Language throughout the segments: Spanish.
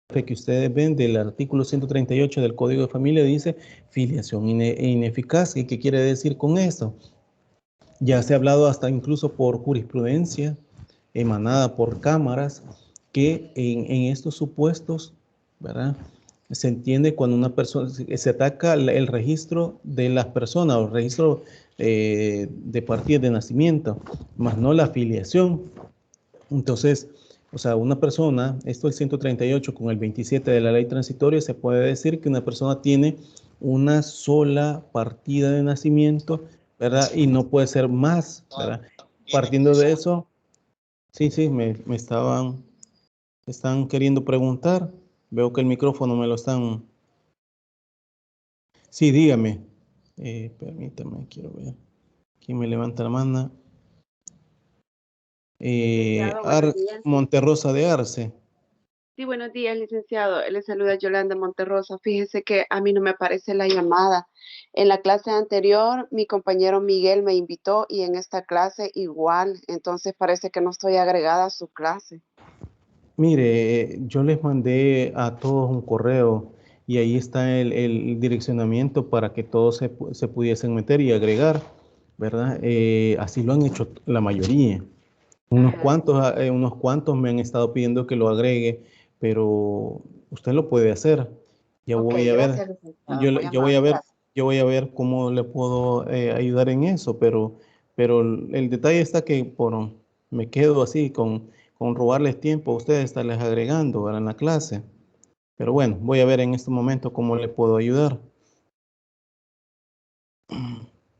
que ustedes ven del artículo 138 del Código de Familia dice filiación ineficaz. ¿Y qué quiere decir con esto? Ya se ha hablado hasta incluso por jurisprudencia emanada por cámaras que en estos supuestos, ¿verdad? Se entiende cuando una persona se ataca el registro de las personas o el registro de partida de nacimiento, más no la afiliación. Entonces, o sea, una persona, esto es el 138 con el 27 de la ley transitoria, se puede decir que una persona tiene una sola partida de nacimiento, ¿verdad? Y no puede ser más, ¿verdad? Partiendo de eso, sí, me están queriendo preguntar. Veo que el micrófono me lo están... Sí, dígame. Permítame, quiero ver. ¿Quién me levanta la mano? Licenciado, buenos días. Monterrosa de Arce. Sí, buenos días, licenciado. Le saluda Yolanda Monterrosa. Fíjese que a mí no me aparece la llamada. En la clase anterior, mi compañero Miguel me invitó y en esta clase igual. Entonces parece que no estoy agregada a su clase. Mire, yo les mandé a todos un correo y ahí está el direccionamiento para que todos se pudiesen meter y agregar, ¿verdad? Así lo han hecho la mayoría. Unos cuantos me han estado pidiendo que lo agregue, pero usted lo puede hacer. Ya Ok, voy a ver, gracias, licenciado. Muy yo voy a amable. ver, Gracias. yo voy a ver cómo le puedo ayudar en eso, pero el detalle está que me quedo así con robarles tiempo a ustedes, estarles agregando, ¿verdad? En la clase. Pero bueno, voy a ver en este momento cómo le puedo ayudar.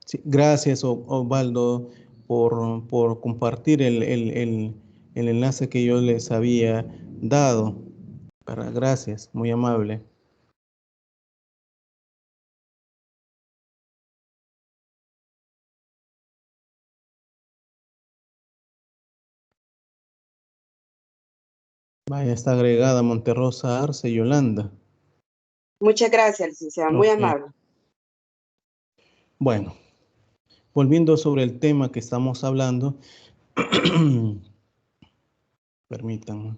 Sí, gracias, Osvaldo, por compartir el enlace que yo les había dado. Gracias, muy amable. Vaya, está agregada Monterrosa Arce Yolanda. Muchas gracias, licenciado. Muy Ok. amable. Bueno, volviendo sobre el tema que estamos hablando, permítanme.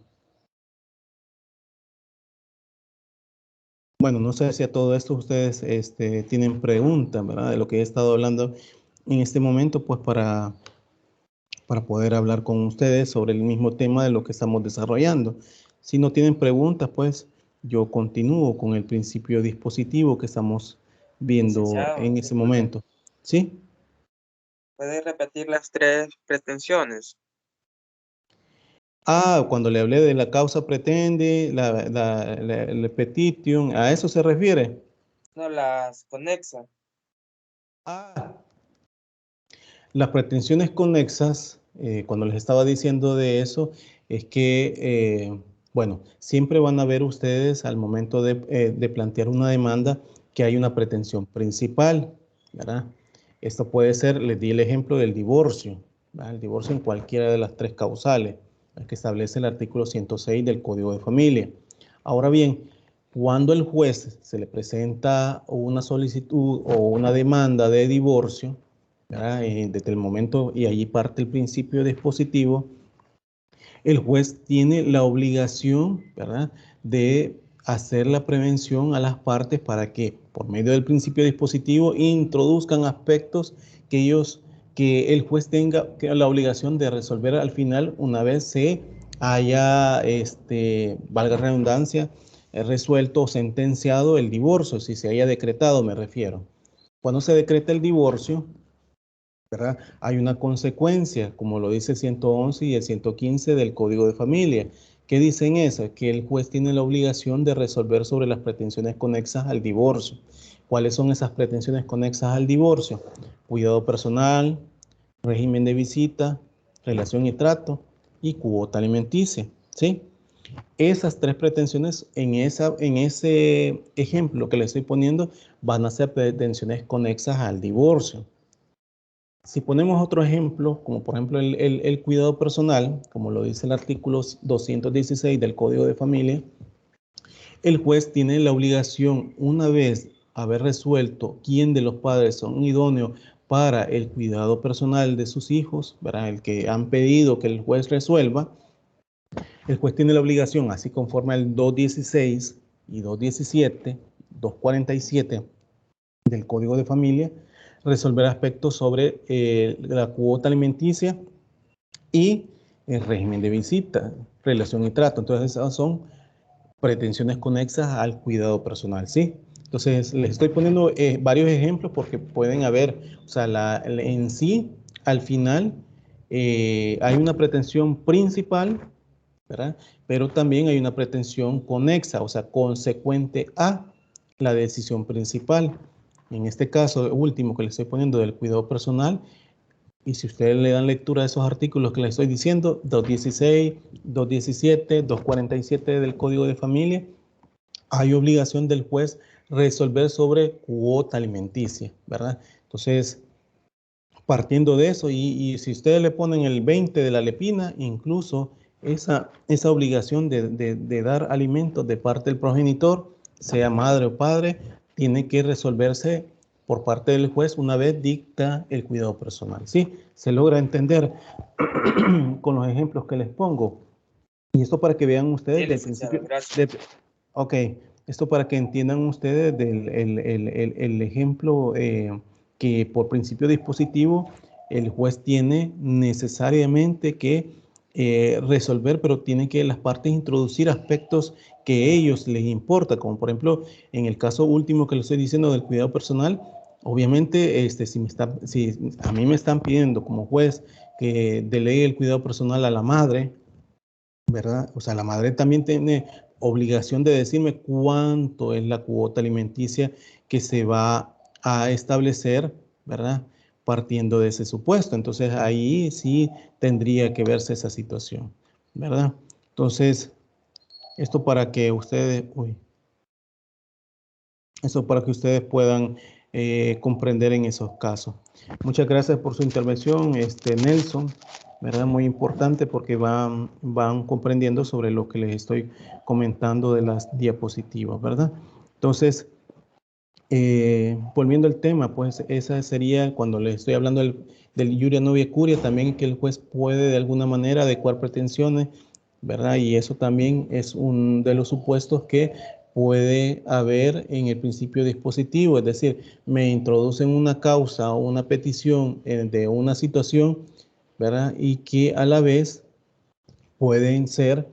Bueno, no sé si a todo esto ustedes tienen preguntas, ¿verdad? De lo que he estado hablando en este momento, pues para poder hablar con ustedes sobre el mismo tema de lo que estamos desarrollando. Si no tienen preguntas, pues yo continúo con el principio dispositivo que estamos viendo Licenciado, en ese momento. ¿Sí? ¿puede repetir las tres pretensiones? Cuando le hablé de la causa pretende, la petition, ¿a eso se refiere? No, las conexa. Ah, las pretensiones conexas, cuando les estaba diciendo de eso, es que, bueno, siempre van a ver ustedes al momento de plantear una demanda que hay una pretensión principal, ¿verdad? Esto puede ser, les di el ejemplo del divorcio, ¿verdad? El divorcio en cualquiera de las tres causales, que establece el artículo 106 del Código de Familia. Ahora bien, cuando el juez se le presenta una solicitud o una demanda de divorcio, ¿verdad? Desde el momento, y allí parte el principio dispositivo, el juez tiene la obligación, ¿verdad?, de hacer la prevención a las partes para que, por medio del principio dispositivo, introduzcan aspectos que el juez tenga la obligación de resolver al final una vez se haya, valga la redundancia, resuelto o sentenciado el divorcio, si se haya decretado, me refiero. Cuando se decreta el divorcio, ¿verdad? Hay una consecuencia, como lo dice el 111 y el 115 del Código de Familia. ¿Qué dicen eso? Que el juez tiene la obligación de resolver sobre las pretensiones conexas al divorcio. ¿Cuáles son esas pretensiones conexas al divorcio? Cuidado personal, régimen de visita, relación y trato y cuota alimenticia, ¿sí? Esas tres pretensiones en ese ejemplo que le estoy poniendo van a ser pretensiones conexas al divorcio. Si ponemos otro ejemplo, como por ejemplo el cuidado personal, como lo dice el artículo 216 del Código de Familia, el juez tiene la obligación, una vez haber resuelto quién de los padres son idóneos para el cuidado personal de sus hijos, ¿verdad? El que han pedido que el juez resuelva, el juez tiene la obligación, así conforme al 216 y 217, 247 del Código de Familia, resolver aspectos sobre la cuota alimenticia y el régimen de visita, relación y trato. Entonces, esas son pretensiones conexas al cuidado personal, ¿sí? Entonces, les estoy poniendo varios ejemplos porque pueden haber, o sea, en sí, al final, hay una pretensión principal, ¿verdad? Pero también hay una pretensión conexa, o sea, consecuente a la decisión principal. En este caso, último que le estoy poniendo del cuidado personal, y si ustedes le dan lectura a esos artículos que les estoy diciendo, 216, 217, 247 del Código de Familia, hay obligación del juez resolver sobre cuota alimenticia, ¿verdad? Entonces, partiendo de eso, y si ustedes le ponen el 20 de la lepina, incluso esa obligación de dar alimentos de parte del progenitor, sea madre o padre, tiene que resolverse por parte del juez una vez dicta el cuidado personal. ¿Sí? Se logra entender con los ejemplos que les pongo. Y esto para que vean ustedes Sí, del licenciado, principio. gracias. Ok, esto para que entiendan ustedes del el ejemplo que por principio dispositivo el juez tiene necesariamente que resolver, pero tiene que las partes introducir aspectos que a ellos les importa, como por ejemplo en el caso último que les estoy diciendo del cuidado personal, obviamente si a mí me están pidiendo como juez que delegue el cuidado personal a la madre, ¿verdad? O sea, la madre también tiene obligación de decirme cuánto es la cuota alimenticia que se va a establecer, ¿verdad? Partiendo de ese supuesto. Entonces, ahí sí tendría que verse esa situación, ¿verdad? Entonces, esto para que ustedes, eso para que ustedes puedan comprender en esos casos. Muchas gracias por su intervención, Nelson, ¿verdad? Muy importante porque van comprendiendo sobre lo que les estoy comentando de las diapositivas, ¿verdad? Entonces, volviendo al tema, pues esa sería cuando les estoy hablando del iuria novia curia, también que el juez puede de alguna manera adecuar pretensiones, ¿verdad? Y eso también es un de los supuestos que puede haber en el principio dispositivo, es decir, me introducen una causa o una petición de una situación, ¿verdad? Y que a la vez pueden ser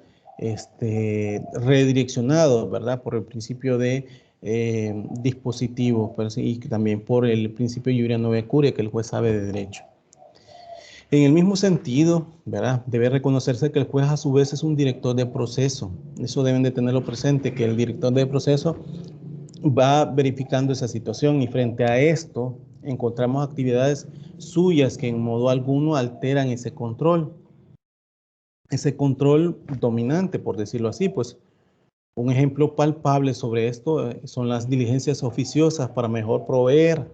redireccionados, ¿verdad? Por el principio de dispositivo, pues, y también por el principio de iuria novia curia, que el juez sabe de derecho. En el mismo sentido, ¿verdad? Debe reconocerse que el juez a su vez es un director de proceso. Eso deben de tenerlo presente, que el director de proceso va verificando esa situación y frente a esto encontramos actividades suyas que en modo alguno alteran ese control dominante, por decirlo así. Pues un ejemplo palpable sobre esto son las diligencias oficiosas para mejor proveer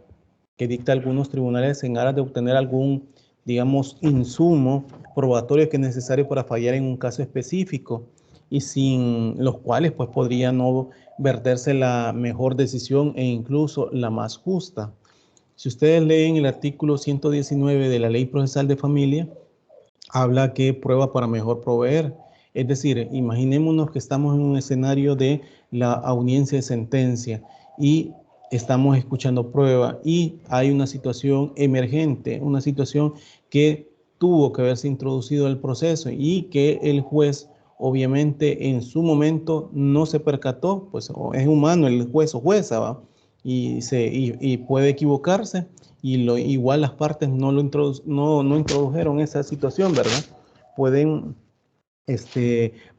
que dicta algunos tribunales en aras de obtener algún, digamos, insumo probatorio que es necesario para fallar en un caso específico y sin los cuales pues podría no verterse la mejor decisión e incluso la más justa. Si ustedes leen el artículo 119 de la Ley Procesal de Familia, habla que prueba para mejor proveer. Es decir, imaginémonos que estamos en un escenario de la audiencia de sentencia y estamos escuchando prueba y hay una situación emergente, una situación que tuvo que haberse introducido al proceso y que el juez obviamente en su momento no se percató, pues es humano el juez o jueza, ¿va? Y puede equivocarse y igual las partes no introdujeron esa situación, ¿verdad? Pueden,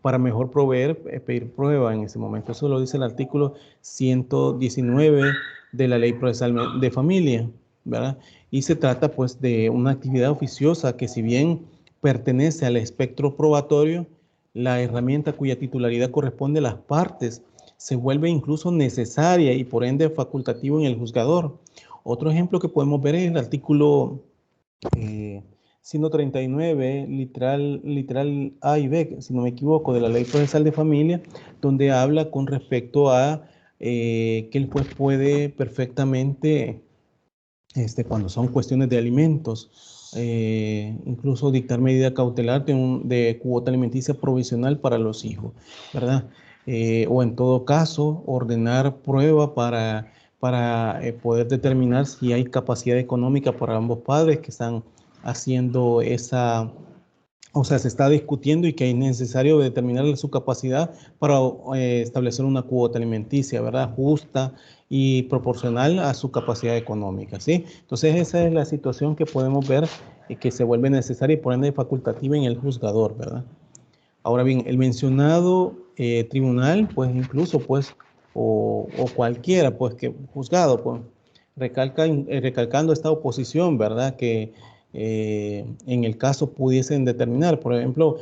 para mejor proveer, pedir prueba en ese momento. Eso lo dice el artículo 119 de la Ley Procesal de Familia, ¿verdad? Y se trata, pues, de una actividad oficiosa que, si bien pertenece al espectro probatorio, la herramienta cuya titularidad corresponde a las partes se vuelve incluso necesaria y por ende facultativo en el juzgador. Otro ejemplo que podemos ver es el artículo 139, literal A y B, si no me equivoco, de la Ley Procesal de Familia, donde habla con respecto a que el juez puede perfectamente, cuando son cuestiones de alimentos, incluso dictar medida cautelar de cuota alimenticia provisional para los hijos, ¿verdad? O en todo caso, ordenar prueba para poder determinar si hay capacidad económica para ambos padres que están haciendo esa, o sea, se está discutiendo y que es necesario determinar su capacidad para establecer una cuota alimenticia, ¿verdad? Justa y proporcional a su capacidad económica, ¿sí? Entonces, esa es la situación que podemos ver que se vuelve necesaria y por ende facultativa en el juzgador, ¿verdad? Ahora bien, el mencionado tribunal, pues incluso, pues, o cualquiera, pues, que juzgado, pues, recalcando esta oposición, ¿verdad? Que en el caso pudiesen determinar, por ejemplo,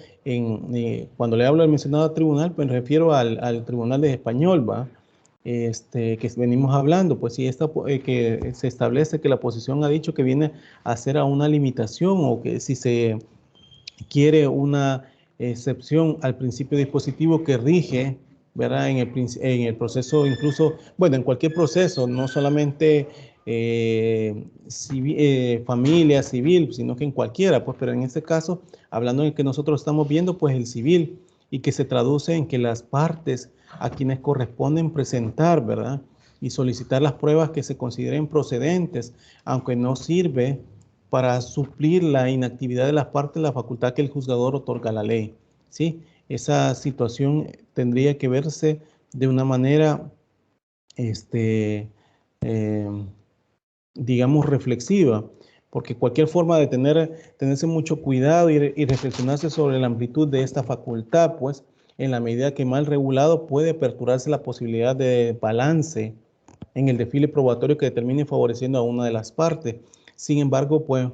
cuando le hablo del mencionado tribunal, pues me refiero al tribunal de español, ¿va? Que venimos hablando, pues si que se establece que la oposición ha dicho que viene a hacer a una limitación o que si se quiere una excepción al principio dispositivo que rige, ¿verdad? En el proceso, incluso, bueno, en cualquier proceso, no solamente familia, civil, sino que en cualquiera, pues, pero en este caso, hablando en el que nosotros estamos viendo, pues el civil, y que se traduce en que las partes a quienes corresponden presentar, ¿verdad? Y solicitar las pruebas que se consideren procedentes, aunque no sirve para suplir la inactividad de las partes, la facultad que el juzgador otorga a la ley, ¿sí? Esa situación tendría que verse de una manera, digamos, reflexiva, porque cualquier forma de tenerse mucho cuidado y reflexionarse sobre la amplitud de esta facultad, pues, en la medida que mal regulado puede aperturarse la posibilidad de balance en el desfile probatorio que termine favoreciendo a una de las partes. Sin embargo, pues,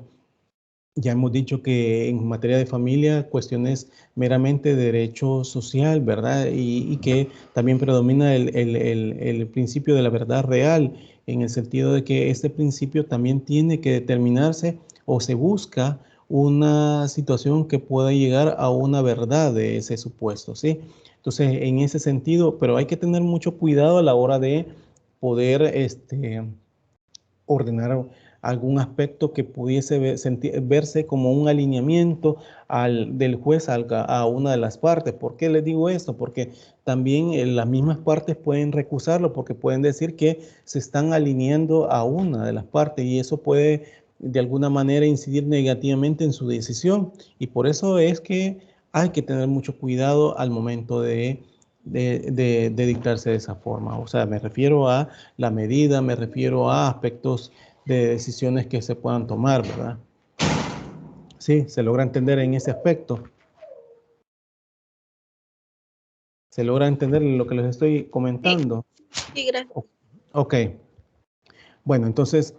ya hemos dicho que en materia de familia, cuestiones meramente de derecho social, ¿verdad? Y que también predomina el principio de la verdad real, en el sentido de que este principio también tiene que determinarse o se busca una situación que pueda llegar a una verdad de ese supuesto, ¿sí? Entonces, en ese sentido, pero hay que tener mucho cuidado a la hora de poder, ordenar algún aspecto que pudiese verse como un alineamiento del juez a una de las partes. ¿Por qué les digo esto? Porque también las mismas partes pueden recusarlo porque pueden decir que se están alineando a una de las partes y eso puede de alguna manera incidir negativamente en su decisión. Y por eso es que hay que tener mucho cuidado al momento de dictarse de esa forma. O sea, me refiero a la medida, me refiero a aspectos de decisiones que se puedan tomar, ¿verdad? Sí, se logra entender en ese aspecto. ¿Se logra entender lo que les estoy comentando? Sí, gracias. Ok. Bueno, entonces,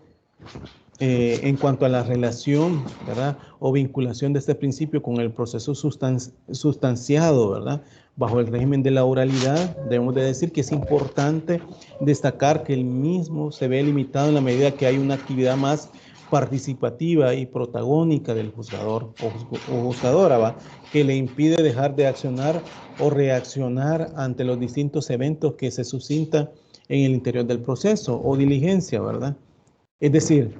en cuanto a la relación, ¿verdad? O vinculación de este principio con el proceso sustanciado, ¿verdad? Bajo el régimen de la oralidad, debemos de decir que es importante destacar que el mismo se ve limitado en la medida que hay una actividad más participativa y protagónica del juzgador o juzgadora, ¿va? Que le impide dejar de accionar o reaccionar ante los distintos eventos que se suscitan en el interior del proceso o diligencia, ¿verdad? Es decir,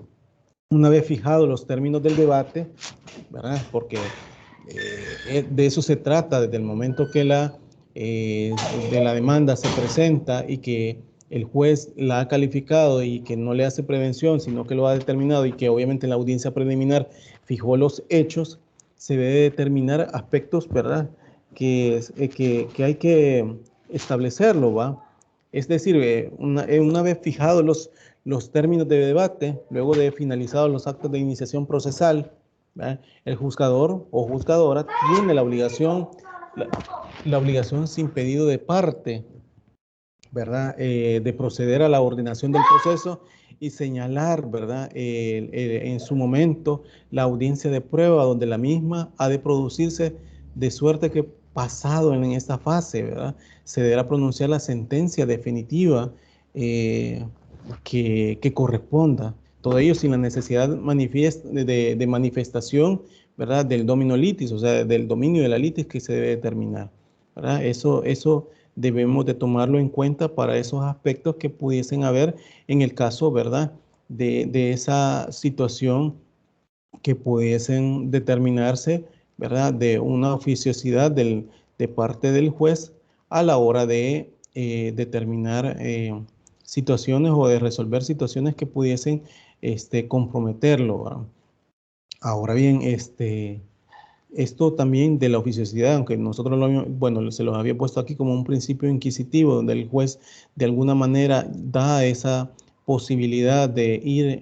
una vez fijados los términos del debate, ¿verdad? Porque de eso se trata desde el momento que de la demanda se presenta y que el juez la ha calificado y que no le hace prevención, sino que lo ha determinado y que obviamente en la audiencia preliminar fijó los hechos, se debe determinar aspectos, ¿verdad? Que hay que establecerlo, ¿va? Es decir, una vez fijados los términos de debate, luego de finalizados los actos de iniciación procesal, ¿verdad? El juzgador o juzgadora tiene la obligación sin pedido de parte, ¿verdad? De proceder a la ordenación del proceso y señalar, ¿verdad? En su momento la audiencia de prueba donde la misma ha de producirse de suerte que pasado en esta fase, ¿verdad? Se deberá pronunciar la sentencia definitiva que corresponda. Todo ello sin la necesidad de manifestación, ¿verdad? Del domino litis, o sea, del dominio de la litis que se debe determinar, ¿verdad? Eso debemos de tomarlo en cuenta para esos aspectos que pudiesen haber en el caso, ¿verdad? De esa situación que pudiesen determinarse, ¿verdad?, de una oficiosidad de parte del juez a la hora de determinar situaciones o de resolver situaciones que pudiesen comprometerlo, ¿verdad? Ahora bien, esto también de la oficiosidad, aunque nosotros bueno, se los había puesto aquí como un principio inquisitivo, donde el juez de alguna manera da esa posibilidad de ir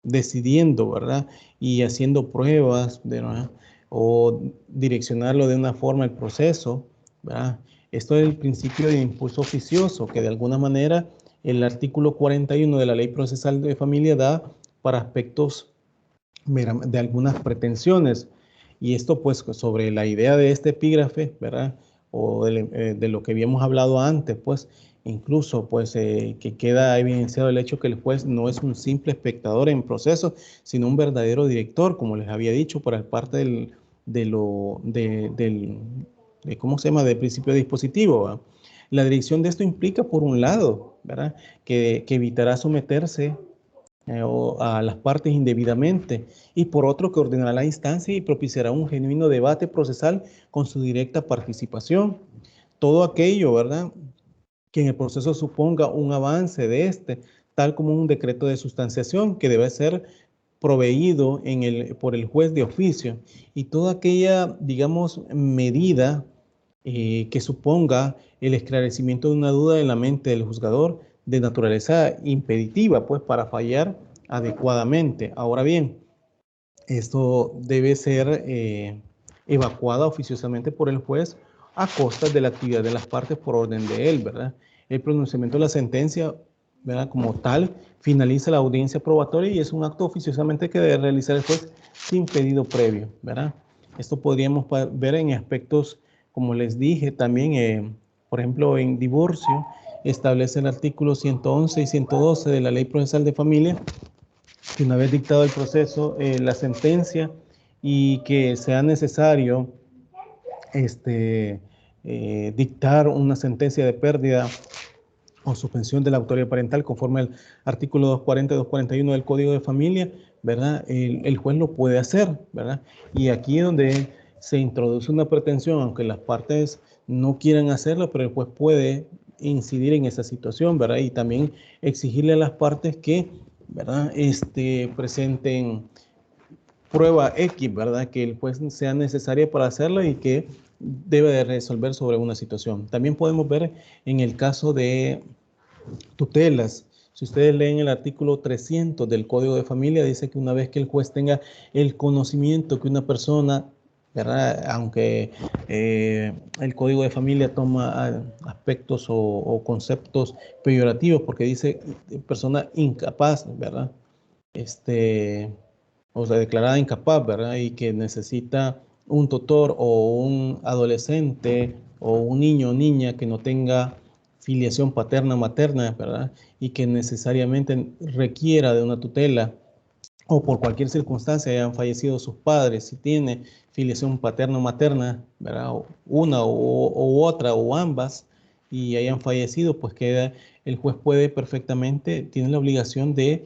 decidiendo, ¿verdad? Y haciendo pruebas, ¿verdad? O direccionarlo de una forma el proceso, ¿verdad? Esto es el principio de impulso oficioso, que de alguna manera el artículo 41 de la Ley Procesal de Familia da para aspectos de algunas pretensiones. Y esto pues sobre la idea de este epígrafe, ¿verdad? O de lo que habíamos hablado antes, pues incluso pues que queda evidenciado el hecho que el juez no es un simple espectador en procesos, sino un verdadero director, como les había dicho, por parte ¿cómo se llama? Del principio dispositivo, ¿verdad? La dirección de esto implica, por un lado, ¿verdad? Que evitará someterse o a las partes indebidamente, y por otro que ordenará la instancia y propiciará un genuino debate procesal con su directa participación. Todo aquello, ¿verdad?, que en el proceso suponga un avance de tal como un decreto de sustanciación que debe ser proveído por el juez de oficio, y toda aquella, digamos, medida que suponga el esclarecimiento de una duda en la mente del juzgador de naturaleza impeditiva, pues para fallar adecuadamente. Ahora bien, esto debe ser evacuada oficiosamente por el juez a costa de la actividad de las partes por orden de él, ¿verdad? El pronunciamiento de la sentencia, ¿verdad?, como tal, finaliza la audiencia probatoria y es un acto oficiosamente que debe realizar el juez sin pedido previo, ¿verdad? Esto podríamos ver en aspectos, como les dije, también, por ejemplo, en divorcio, establece el artículo 111 y 112 de la Ley Procesal de Familia, que una vez dictado el proceso, la sentencia, y que sea necesario dictar una sentencia de pérdida o suspensión de la autoridad parental conforme al artículo 240 y 241 del Código de Familia, ¿verdad? El juez lo puede hacer, ¿verdad? Y aquí es donde se introduce una pretensión, aunque las partes no quieran hacerlo, pero el juez puede incidir en esa situación, ¿verdad? Y también exigirle a las partes que, ¿verdad?, presenten prueba X, ¿verdad?, que el juez sea necesaria para hacerlo y que debe de resolver sobre una situación. También podemos ver en el caso de tutelas. Si ustedes leen el artículo 300 del Código de Familia, dice que una vez que el juez tenga el conocimiento que una persona, ¿verdad?, aunque el Código de Familia toma aspectos o conceptos peyorativos, porque dice persona incapaz, ¿verdad?, o sea, declarada incapaz, ¿verdad?, y que necesita un tutor o un adolescente o un niño o niña que no tenga filiación paterna o materna, ¿verdad?, y que necesariamente requiera de una tutela, o por cualquier circunstancia hayan fallecido sus padres, si tiene filiación paterna o materna, ¿verdad?, una u otra o ambas, y hayan fallecido, pues queda, el juez puede perfectamente, tiene la obligación de,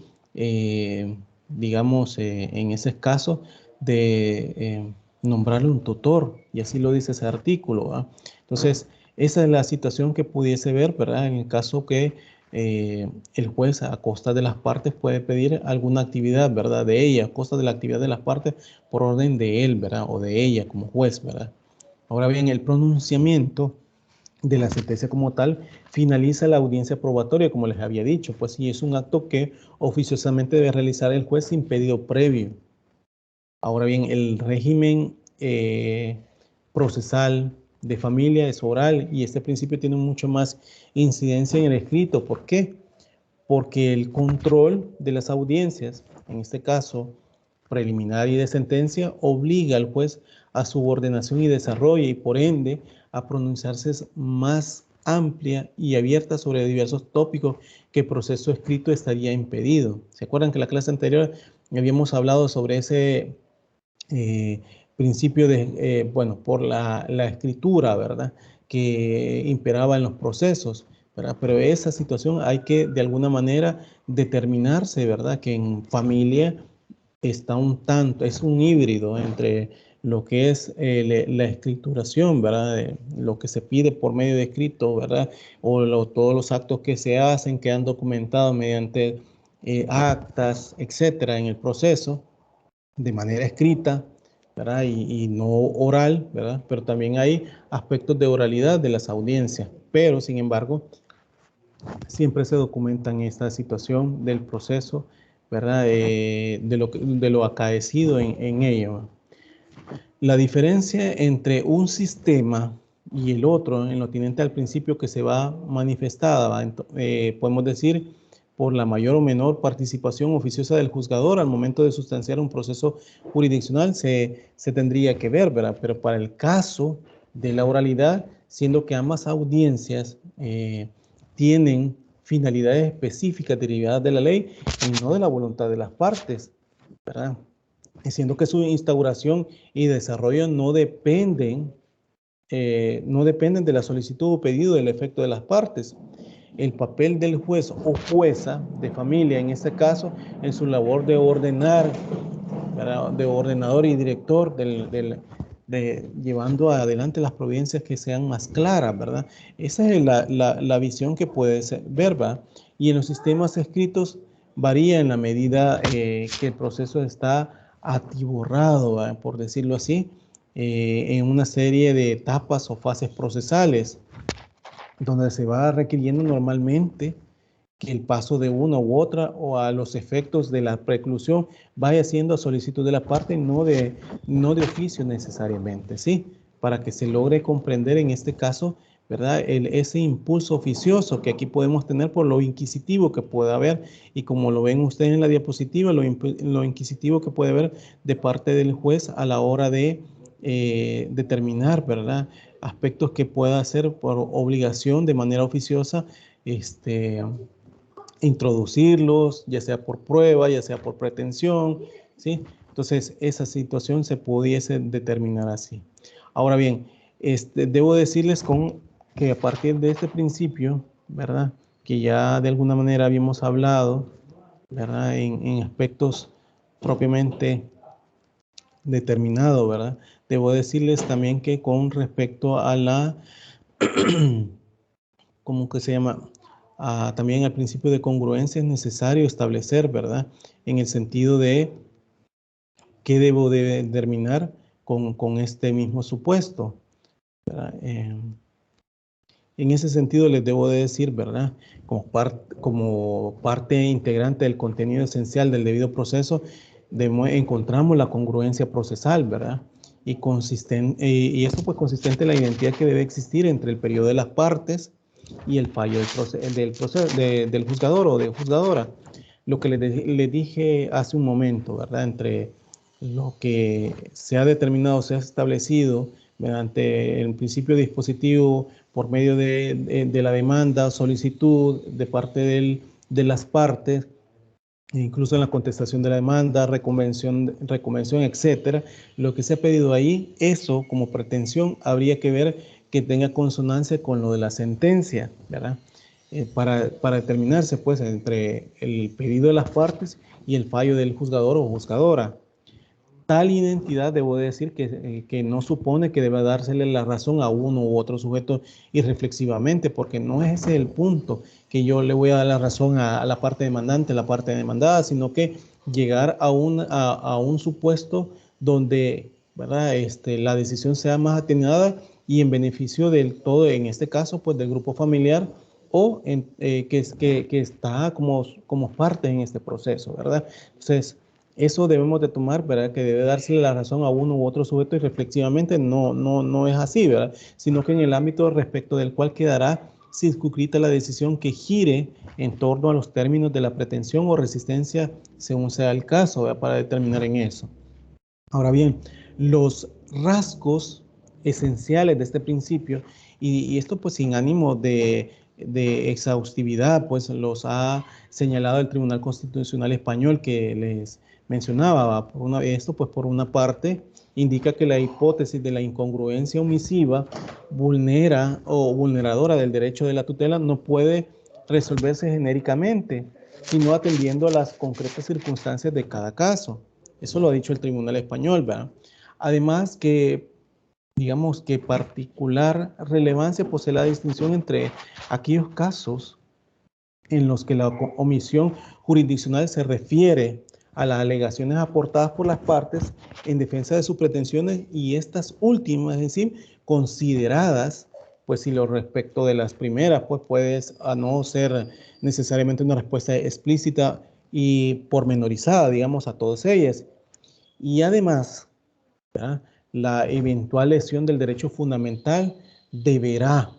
digamos, en ese caso, de nombrarle un tutor, y así lo dice ese artículo, ¿verdad? Entonces, esa es la situación que pudiese ver, ¿verdad?, en el caso que el juez a costa de las partes puede pedir alguna actividad, ¿verdad?, de ella, a costa de la actividad de las partes por orden de él, ¿verdad?, o de ella como juez, ¿verdad? Ahora bien, el pronunciamiento de la sentencia como tal finaliza la audiencia probatoria, como les había dicho, pues sí, es un acto que oficiosamente debe realizar el juez sin pedido previo. Ahora bien, el régimen procesal de familia es oral, y este principio tiene mucho más incidencia en el escrito. ¿Por qué? Porque el control de las audiencias, en este caso preliminar y de sentencia, obliga al juez a su ordenación y desarrollo, y por ende a pronunciarse más amplia y abierta sobre diversos tópicos que el proceso escrito estaría impedido. ¿Se acuerdan que en la clase anterior habíamos hablado sobre ese principio bueno, por la escritura, ¿verdad?, que imperaba en los procesos, ¿verdad? Pero esa situación hay que de alguna manera determinarse, ¿verdad? Que en familia está un tanto, es un híbrido entre lo que es la escrituración, ¿verdad? Lo que se pide por medio de escrito, ¿verdad? O todos los actos que se hacen quedan documentados mediante actas, etcétera, en el proceso, de manera escrita, ¿verdad? Y no oral, ¿verdad? Pero también hay aspectos de oralidad de las audiencias, pero sin embargo, siempre se documenta en esta situación del proceso, ¿verdad? De lo acaecido en ello. La diferencia entre un sistema y el otro, en lo tendiente al principio que se va manifestada, podemos decir, por la mayor o menor participación oficiosa del juzgador al momento de sustanciar un proceso jurisdiccional, se tendría que ver, ¿verdad? Pero para el caso de la oralidad, siendo que ambas audiencias tienen finalidades específicas derivadas de la ley y no de la voluntad de las partes, ¿verdad? Siendo que su instauración y desarrollo no dependen de la solicitud o pedido del efecto de las partes. El papel del juez o jueza de familia, en este caso, en su labor de ordenar, ¿verdad? De ordenador y director, llevando adelante las providencias que sean más claras, ¿verdad? Esa es la visión que puede ver, ¿verdad? Y en los sistemas escritos varía en la medida que el proceso está atiborrado, ¿verdad? Por decirlo así, en una serie de etapas o fases procesales, donde se va requiriendo normalmente que el paso de una u otra o a los efectos de la preclusión vaya siendo a solicitud de la parte, no de oficio necesariamente, ¿sí? Para que se logre comprender en este caso, ¿verdad? Ese impulso oficioso que aquí podemos tener por lo inquisitivo que puede haber, y como lo ven ustedes en la diapositiva, lo inquisitivo que puede haber de parte del juez a la hora de determinar, ¿verdad? Aspectos que pueda hacer por obligación de manera oficiosa, introducirlos, ya sea por prueba, ya sea por pretensión, ¿sí? Entonces, esa situación se pudiese determinar así. Ahora bien, debo decirles que a partir de este principio, ¿verdad? Que ya de alguna manera habíamos hablado, ¿verdad? En aspectos propiamente determinados, ¿verdad? Debo decirles también que con respecto a la, ¿cómo que se llama? También al principio de congruencia es necesario establecer, ¿verdad? En el sentido de qué debo de determinar con este mismo supuesto, ¿verdad? En ese sentido les debo de decir, ¿verdad? Como parte integrante del contenido esencial del debido proceso, encontramos la congruencia procesal, ¿verdad? Y esto pues consistente en la identidad que debe existir entre el periodo de las partes y el fallo del juzgador o de juzgadora. Lo que les dije hace un momento, ¿verdad? Entre lo que se ha determinado, se ha establecido mediante el principio dispositivo por medio de la demanda, solicitud de parte de las partes, incluso en la contestación de la demanda, reconvención, etcétera. Lo que se ha pedido ahí, eso como pretensión, habría que ver que tenga consonancia con lo de la sentencia, ¿verdad? Para determinarse, pues, entre el pedido de las partes y el fallo del juzgador o juzgadora. Tal identidad, debo decir, que no supone que deba dársele la razón a uno u otro sujeto irreflexivamente, porque no es ese el punto, que yo le voy a dar la razón a la parte demandante, a la parte demandada, sino que llegar a un supuesto donde, ¿verdad? La decisión sea más atenuada y en beneficio del todo, en este caso, pues del grupo familiar o que está como parte en este proceso, ¿verdad? Entonces, eso debemos de tomar, ¿verdad? Que debe dársele la razón a uno u otro sujeto y reflexivamente no es así, ¿verdad? Sino que en el ámbito respecto del cual quedará circunscrita la decisión que gire en torno a los términos de la pretensión o resistencia, según sea el caso, ¿verdad? Para determinar en eso. Ahora bien, los rasgos esenciales de este principio, y esto pues sin ánimo de exhaustividad, pues los ha señalado el Tribunal Constitucional Español que les mencionaba, esto pues por una parte, indica que la hipótesis de la incongruencia omisiva vulnera o vulneradora del derecho de la tutela no puede resolverse genéricamente, sino atendiendo a las concretas circunstancias de cada caso. Eso lo ha dicho el Tribunal Español, ¿verdad? Además que, digamos que particular relevancia posee la distinción entre aquellos casos en los que la omisión jurisdiccional se refiere a las alegaciones aportadas por las partes en defensa de sus pretensiones y estas últimas, es decir, consideradas, pues si lo respecto de las primeras, pues puede no ser necesariamente una respuesta explícita y pormenorizada, digamos, a todas ellas. Y además, ¿verdad?, la eventual lesión del derecho fundamental deberá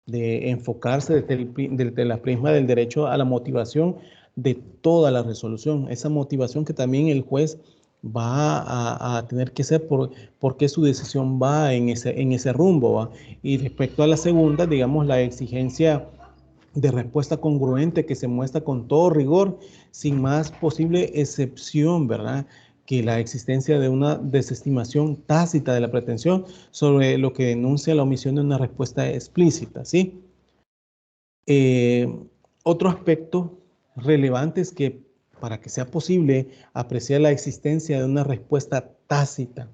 de enfocarse desde la prisma del derecho a la motivación de toda la resolución. Esa motivación que también el juez va a tener que ser por qué su decisión va en ese rumbo, ¿va? Y respecto a la segunda, digamos, la exigencia de respuesta congruente que se muestra con todo rigor, sin más posible excepción, ¿verdad?, que la existencia de una desestimación tácita de la pretensión sobre lo que denuncia la omisión de una respuesta explícita, ¿sí? Otro aspecto relevante es que para que sea posible apreciar la existencia de una respuesta tácita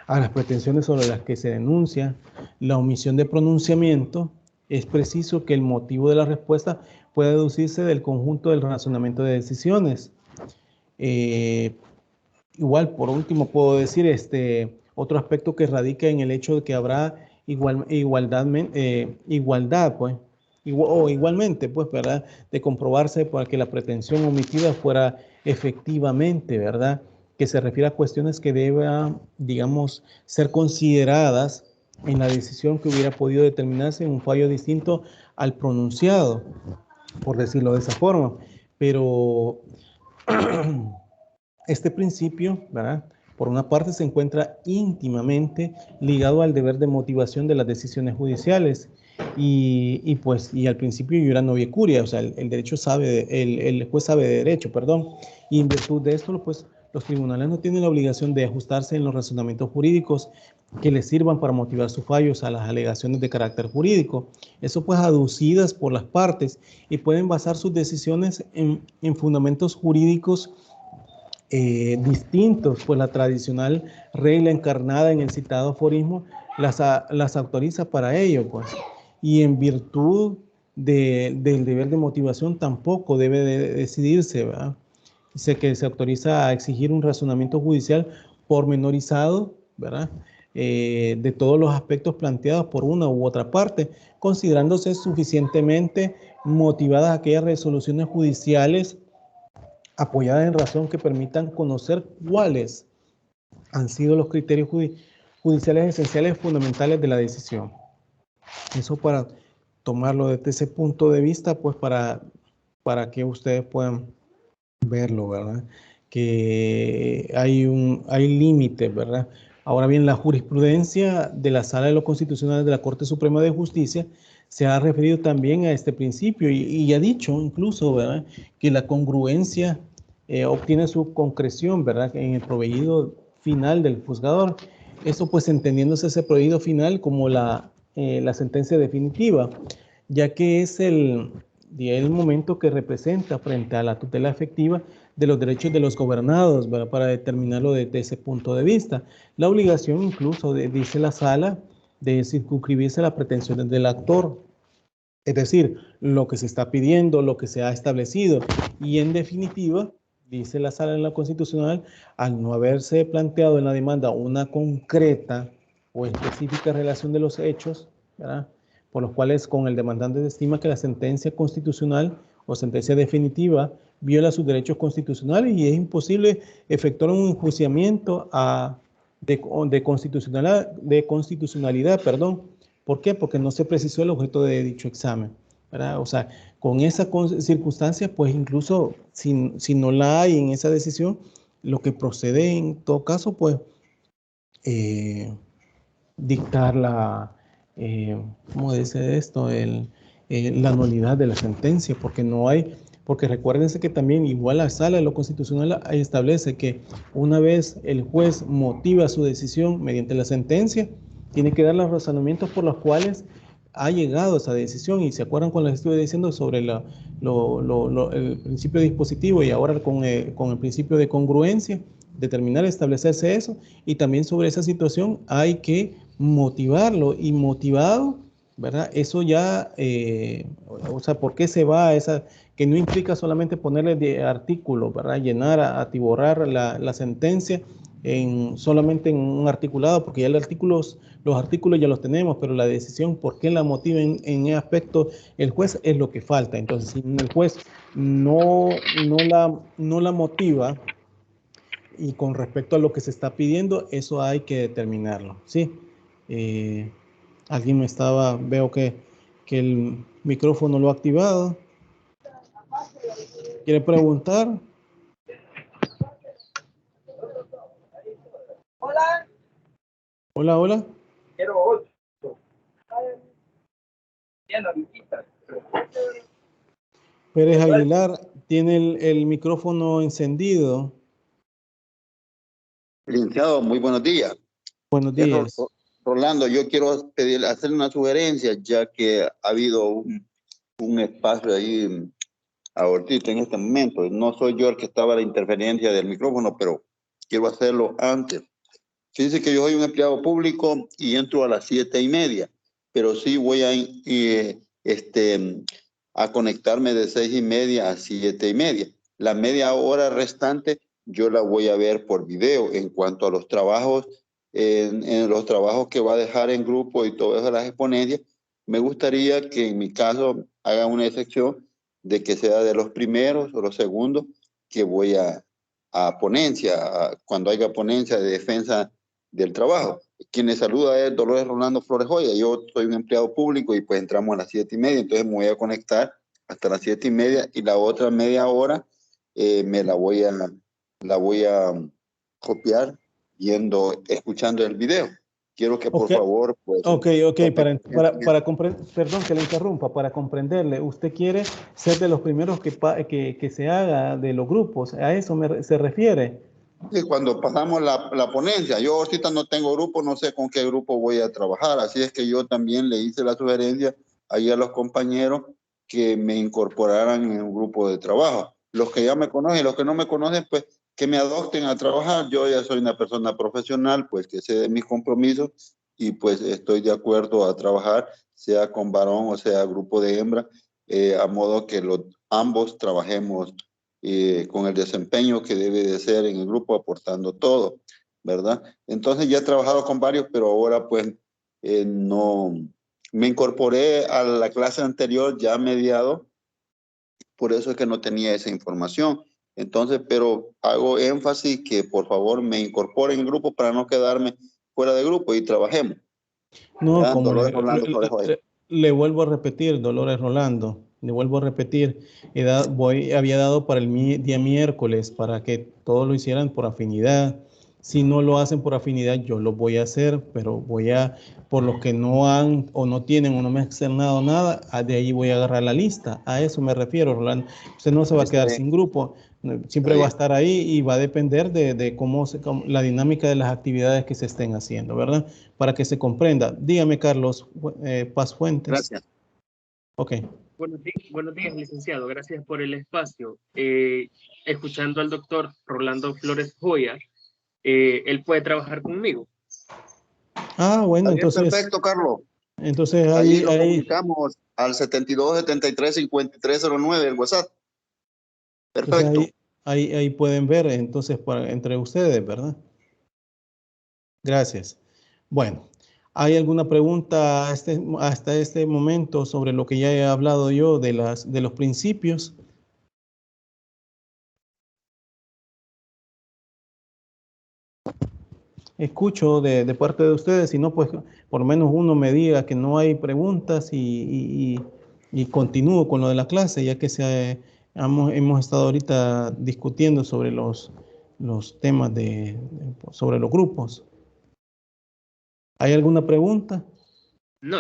a las pretensiones sobre las que se denuncia la omisión de pronunciamiento, es preciso que el motivo de la respuesta pueda deducirse del conjunto del razonamiento de decisiones. Igual, por último, puedo decir otro aspecto que radica en el hecho de que habrá igualdad, pues, igualmente, pues, ¿verdad?, de comprobarse para que la pretensión omitida fuera efectivamente, ¿verdad?, que se refiere a cuestiones que deban, digamos, ser consideradas en la decisión que hubiera podido determinarse en un fallo distinto al pronunciado, por decirlo de esa forma. Pero este principio, ¿verdad?, por una parte se encuentra íntimamente ligado al deber de motivación de las decisiones judiciales y al principio iura novie curia, o sea, el derecho sabe, el juez sabe de derecho, perdón, y en virtud de esto, pues, los tribunales no tienen la obligación de ajustarse en los razonamientos jurídicos que les sirvan para motivar sus fallos a las alegaciones de carácter jurídico. Eso pues aducidas por las partes y pueden basar sus decisiones en fundamentos jurídicos distintos, pues la tradicional regla encarnada en el citado aforismo las autoriza para ello, pues. Y en virtud del deber de motivación tampoco debe de decidirse, ¿verdad? Dice que se autoriza a exigir un razonamiento judicial pormenorizado, ¿verdad?, de todos los aspectos planteados por una u otra parte, considerándose suficientemente motivadas aquellas resoluciones judiciales apoyadas en razón que permitan conocer cuáles han sido los criterios judiciales esenciales fundamentales de la decisión. Eso para tomarlo desde ese punto de vista, pues para que ustedes puedan verlo, ¿verdad? Que hay límites, ¿verdad? Ahora bien, la jurisprudencia de la Sala de lo Constitucional de la Corte Suprema de Justicia se ha referido también a este principio y ha dicho incluso, ¿verdad?, que la congruencia obtiene su concreción, ¿verdad?, en el proveído final del juzgador. Eso pues entendiéndose ese proveído final como la sentencia definitiva, ya que es el momento que representa frente a la tutela efectiva de los derechos de los gobernados, ¿verdad?, para determinarlo desde ese punto de vista. La obligación incluso, dice la sala, de circunscribirse a las pretensiones del actor, es decir, lo que se está pidiendo, lo que se ha establecido. Y en definitiva, dice la sala en la Constitucional, al no haberse planteado en la demanda una concreta o específica relación de los hechos, ¿verdad?, por los cuales con el demandante estima que la sentencia constitucional o sentencia definitiva viola sus derechos constitucionales y es imposible efectuar un enjuiciamiento de constitucionalidad, perdón. ¿Por qué? Porque no se precisó el objeto de dicho examen, ¿verdad? O sea, con esa circunstancia, pues incluso si no la hay en esa decisión, lo que procede en todo caso, pues, dictar ¿cómo dice esto? La nulidad de la sentencia, porque no hay porque recuérdense que también igual la Sala de lo Constitucional establece que una vez el juez motiva su decisión mediante la sentencia, tiene que dar los razonamientos por los cuales ha llegado a esa decisión. Y se acuerdan cuando les estuve diciendo sobre el principio dispositivo y ahora con el principio de congruencia, determinar, establecerse eso, y también sobre esa situación hay que motivarlo, y motivado, ¿verdad? Eso ya, o sea, ¿por qué se va a esa? Que no implica solamente ponerle de artículo, ¿verdad? Llenar, atiborrar la sentencia solamente en un articulado, porque ya los artículos ya los tenemos, pero la decisión, ¿por qué la motiva en ese aspecto el juez? Es lo que falta. Entonces, si el juez no la motiva, y con respecto a lo que se está pidiendo, eso hay que determinarlo, ¿sí? Alguien veo que el micrófono lo ha activado. ¿Quiere preguntar? Hola. Hola, hola. Quiero 8. Pérez Aguilar tiene el micrófono encendido. Licenciado, muy buenos días. Buenos días. Rolando, yo quiero hacer una sugerencia, ya que ha habido un espacio ahí ahorita en este momento. No soy yo el que estaba la interferencia del micrófono, pero quiero hacerlo antes. Fíjense que yo soy un empleado público y entro a las 7:30, pero sí voy a conectarme de 6:30 a 7:30. La media hora restante yo la voy a ver por video. En cuanto a los trabajos, en los trabajos que va a dejar en grupo y todas las exponencias, me gustaría que en mi caso haga una excepción de que sea de los primeros o los segundos que voy a ponencia, cuando haya ponencia de defensa del trabajo. Quien le saluda es Dolores Rolando Flores Joya. Yo soy un empleado público y pues entramos a las 7:30, entonces me voy a conectar hasta las 7:30 y la otra media hora me la voy a copiar escuchando el video. Quiero que por favor, pues... Ok, para comprender, perdón que le interrumpa, para comprenderle, usted quiere ser de los primeros que se haga de los grupos, ¿a eso se refiere? Sí, cuando pasamos la ponencia, yo ahorita no tengo grupo, no sé con qué grupo voy a trabajar, así es que yo también le hice la sugerencia ahí a los compañeros que me incorporaran en un grupo de trabajo. Los que ya me conocen, los que no me conocen, pues que me adopten a trabajar. Yo ya soy una persona profesional, pues que sé de mis compromisos y pues estoy de acuerdo a trabajar, sea con varón o sea grupo de hembra, a modo que ambos trabajemos con el desempeño que debe de ser en el grupo, aportando todo, ¿verdad? Entonces ya he trabajado con varios, pero ahora pues no me incorporé a la clase anterior ya mediado, por eso es que no tenía esa información. Entonces, pero hago énfasis que por favor me incorporen en el grupo para no quedarme fuera de grupo y trabajemos. No, ¿verdad? como Dolores Rolando Flores Joya. le vuelvo a repetir, Dolores Rolando, le vuelvo a repetir, había dado para el día miércoles para que todos lo hicieran por afinidad. Si no lo hacen por afinidad, yo lo voy a hacer, pero por los que no han o no tienen o no me han externado nada, de ahí voy a agarrar la lista. A eso me refiero, Rolando. Usted no se va a quedar sin grupo, siempre va a estar ahí y va a depender de cómo la dinámica de las actividades que se estén haciendo, ¿verdad? Para que se comprenda. Dígame, Carlos Paz Fuentes. Gracias. Ok. Buenos días, licenciado. Gracias por el espacio. Escuchando al doctor Rolando Flores Joya, él puede trabajar conmigo. Ah, bueno, Bien, entonces... perfecto, Carlos. Entonces ahí lo comunicamos al 7273-5309, el WhatsApp. Perfecto. Ahí pueden ver entonces entre ustedes, ¿verdad? Gracias. Bueno, ¿hay alguna pregunta hasta este momento sobre lo que ya he hablado yo de los principios? Escucho de parte de ustedes, si no, pues por lo menos uno me diga que no hay preguntas y continúo con lo de la clase, ya que hemos estado ahorita discutiendo sobre los temas sobre los grupos. ¿Hay alguna pregunta? No.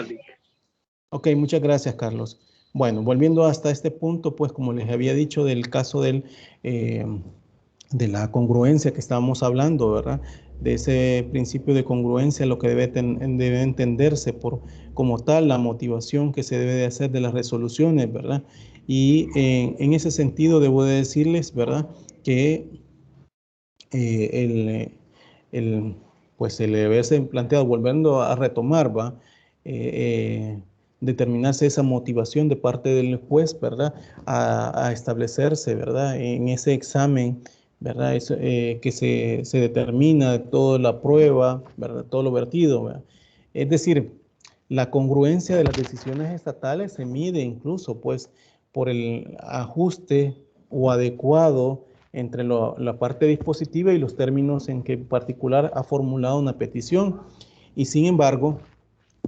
Ok, muchas gracias, Carlos. Bueno, volviendo hasta este punto, pues como les había dicho del caso de la congruencia que estábamos hablando, ¿verdad? De ese principio de congruencia, lo que debe entenderse como tal, la motivación que se debe de hacer de las resoluciones, ¿verdad? Y en ese sentido debo de decirles, ¿verdad? Que pues el haberse planteado, volviendo a retomar, ¿va? Determinarse esa motivación de parte del juez, ¿verdad? A establecerse, ¿verdad? En ese examen, ¿verdad? Que se determina toda la prueba, ¿verdad? Todo lo vertido, ¿verdad? Es decir, la congruencia de las decisiones estatales se mide incluso, pues, por el ajuste o adecuado entre la parte dispositiva y los términos en que en particular ha formulado una petición. Y sin embargo,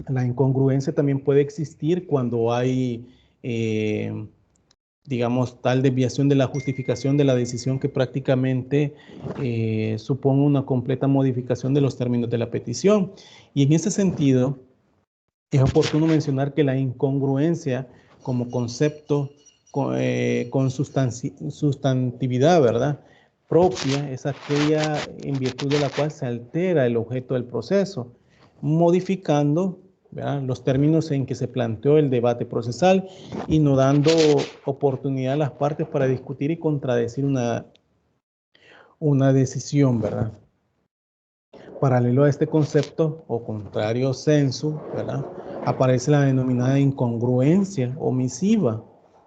la incongruencia también puede existir cuando hay, digamos, tal desviación de la justificación de la decisión que prácticamente supone una completa modificación de los términos de la petición. Y en ese sentido, es oportuno mencionar que la incongruencia como concepto con sustantividad, ¿verdad? Propia es aquella en virtud de la cual se altera el objeto del proceso, modificando, ¿verdad?, los términos en que se planteó el debate procesal y no dando oportunidad a las partes para discutir y contradecir una decisión, ¿verdad? Paralelo a este concepto, o contrario sensu, ¿verdad?, aparece la denominada incongruencia omisiva,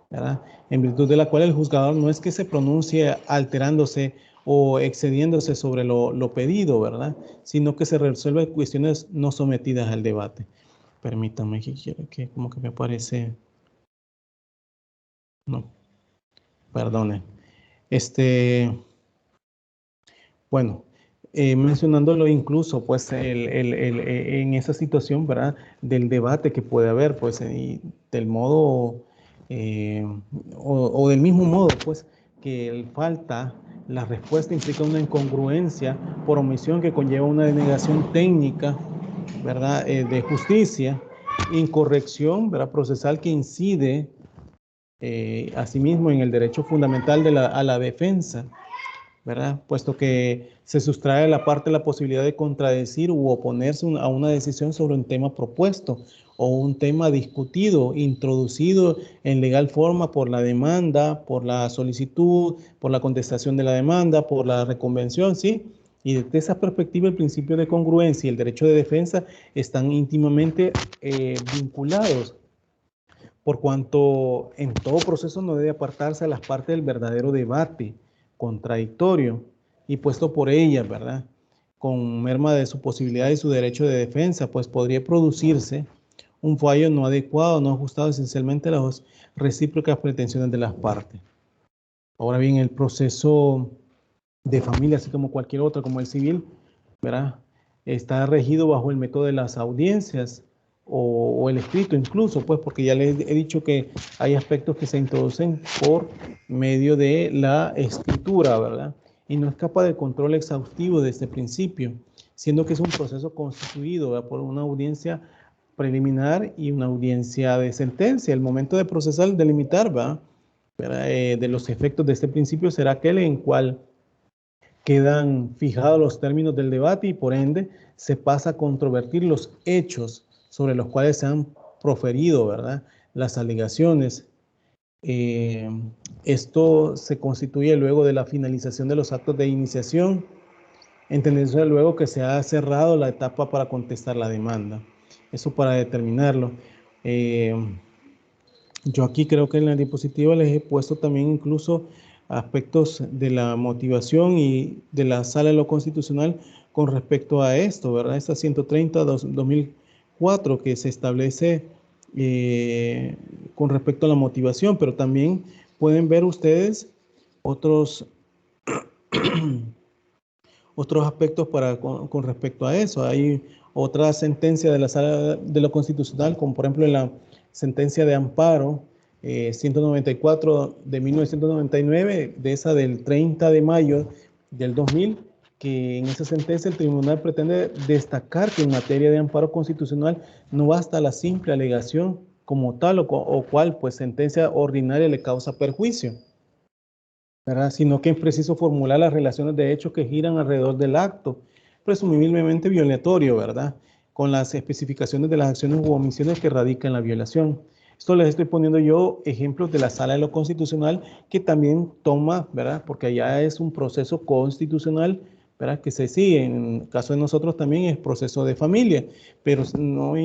¿verdad?, en virtud de la cual el juzgador no es que se pronuncie alterándose o excediéndose sobre lo pedido, ¿verdad?, sino que se resuelve cuestiones no sometidas al debate. Permítame que como que me parece... No, perdone. Bueno, mencionándolo incluso, pues, en esa situación, ¿verdad?, del debate que puede haber, pues, y del modo, o del mismo modo, pues, que la respuesta implica una incongruencia por omisión que conlleva una denegación técnica, ¿verdad?, de justicia, incorrección, ¿verdad?, procesal que incide, asimismo, en el derecho fundamental a la defensa, ¿verdad?, puesto que se sustrae a la parte la posibilidad de contradecir u oponerse a una decisión sobre un tema propuesto o un tema discutido, introducido en legal forma por la demanda, por la solicitud, por la contestación de la demanda, por la reconvención, ¿sí? Y desde esa perspectiva, el principio de congruencia y el derecho de defensa están íntimamente vinculados, por cuanto en todo proceso no debe apartarse a las partes del verdadero debate contradictorio y puesto por ellas, ¿verdad?, con merma de su posibilidad y su derecho de defensa, pues podría producirse un fallo no adecuado, no ajustado esencialmente a las recíprocas pretensiones de las partes. Ahora bien, el proceso de familia, así como cualquier otro, como el civil, ¿verdad?, está regido bajo el método de las audiencias o el escrito incluso, pues, porque ya les he dicho que hay aspectos que se introducen por medio de la escritura, ¿verdad?, y no escapa del control exhaustivo de este principio, siendo que es un proceso constituido, ¿verdad?, por una audiencia preliminar y una audiencia de sentencia. El momento de procesar, delimitar, ¿verdad?, de los efectos de este principio será aquel en cual quedan fijados los términos del debate y por ende se pasa a controvertir los hechos sobre los cuales se han proferido, ¿verdad?, las alegaciones. Esto se constituye luego de la finalización de los actos de iniciación, entendiéndose luego que se ha cerrado la etapa para contestar la demanda. Eso para determinarlo. Yo aquí creo que en la diapositiva les he puesto también incluso aspectos de la motivación y de la Sala de lo Constitucional con respecto a esto, ¿verdad? Esta 130/2004 que se establece con respecto a la motivación, pero también pueden ver ustedes otros aspectos con respecto a eso. Hay otra sentencia de la Sala de lo Constitucional, como por ejemplo la sentencia de amparo 194 de 1999, de esa del 30 de mayo del 2000, que en esa sentencia el tribunal pretende destacar que en materia de amparo constitucional no basta la simple alegación como tal o cual pues sentencia ordinaria le causa perjuicio, ¿verdad? Sino que es preciso formular las relaciones de hecho que giran alrededor del acto, presumiblemente violatorio, ¿verdad? Con las especificaciones de las acciones u omisiones que radican en la violación. Esto les estoy poniendo yo ejemplos de la Sala de lo Constitucional que también toma, ¿verdad? Porque allá es un proceso constitucional, ¿verdad? Que se sigue. En el caso de nosotros también es proceso de familia, pero no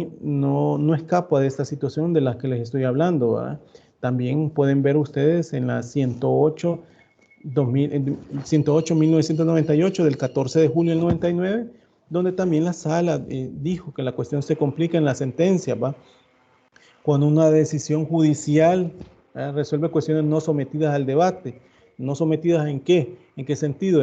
escapa de esta situación de la que les estoy hablando, ¿verdad? También pueden ver ustedes en la 108-1998 del 14 de julio del 99, donde también la sala dijo que la cuestión se complica en la sentencia, ¿va? Cuando una decisión judicial resuelve cuestiones no sometidas al debate. ¿No sometidas en qué? ¿En qué sentido?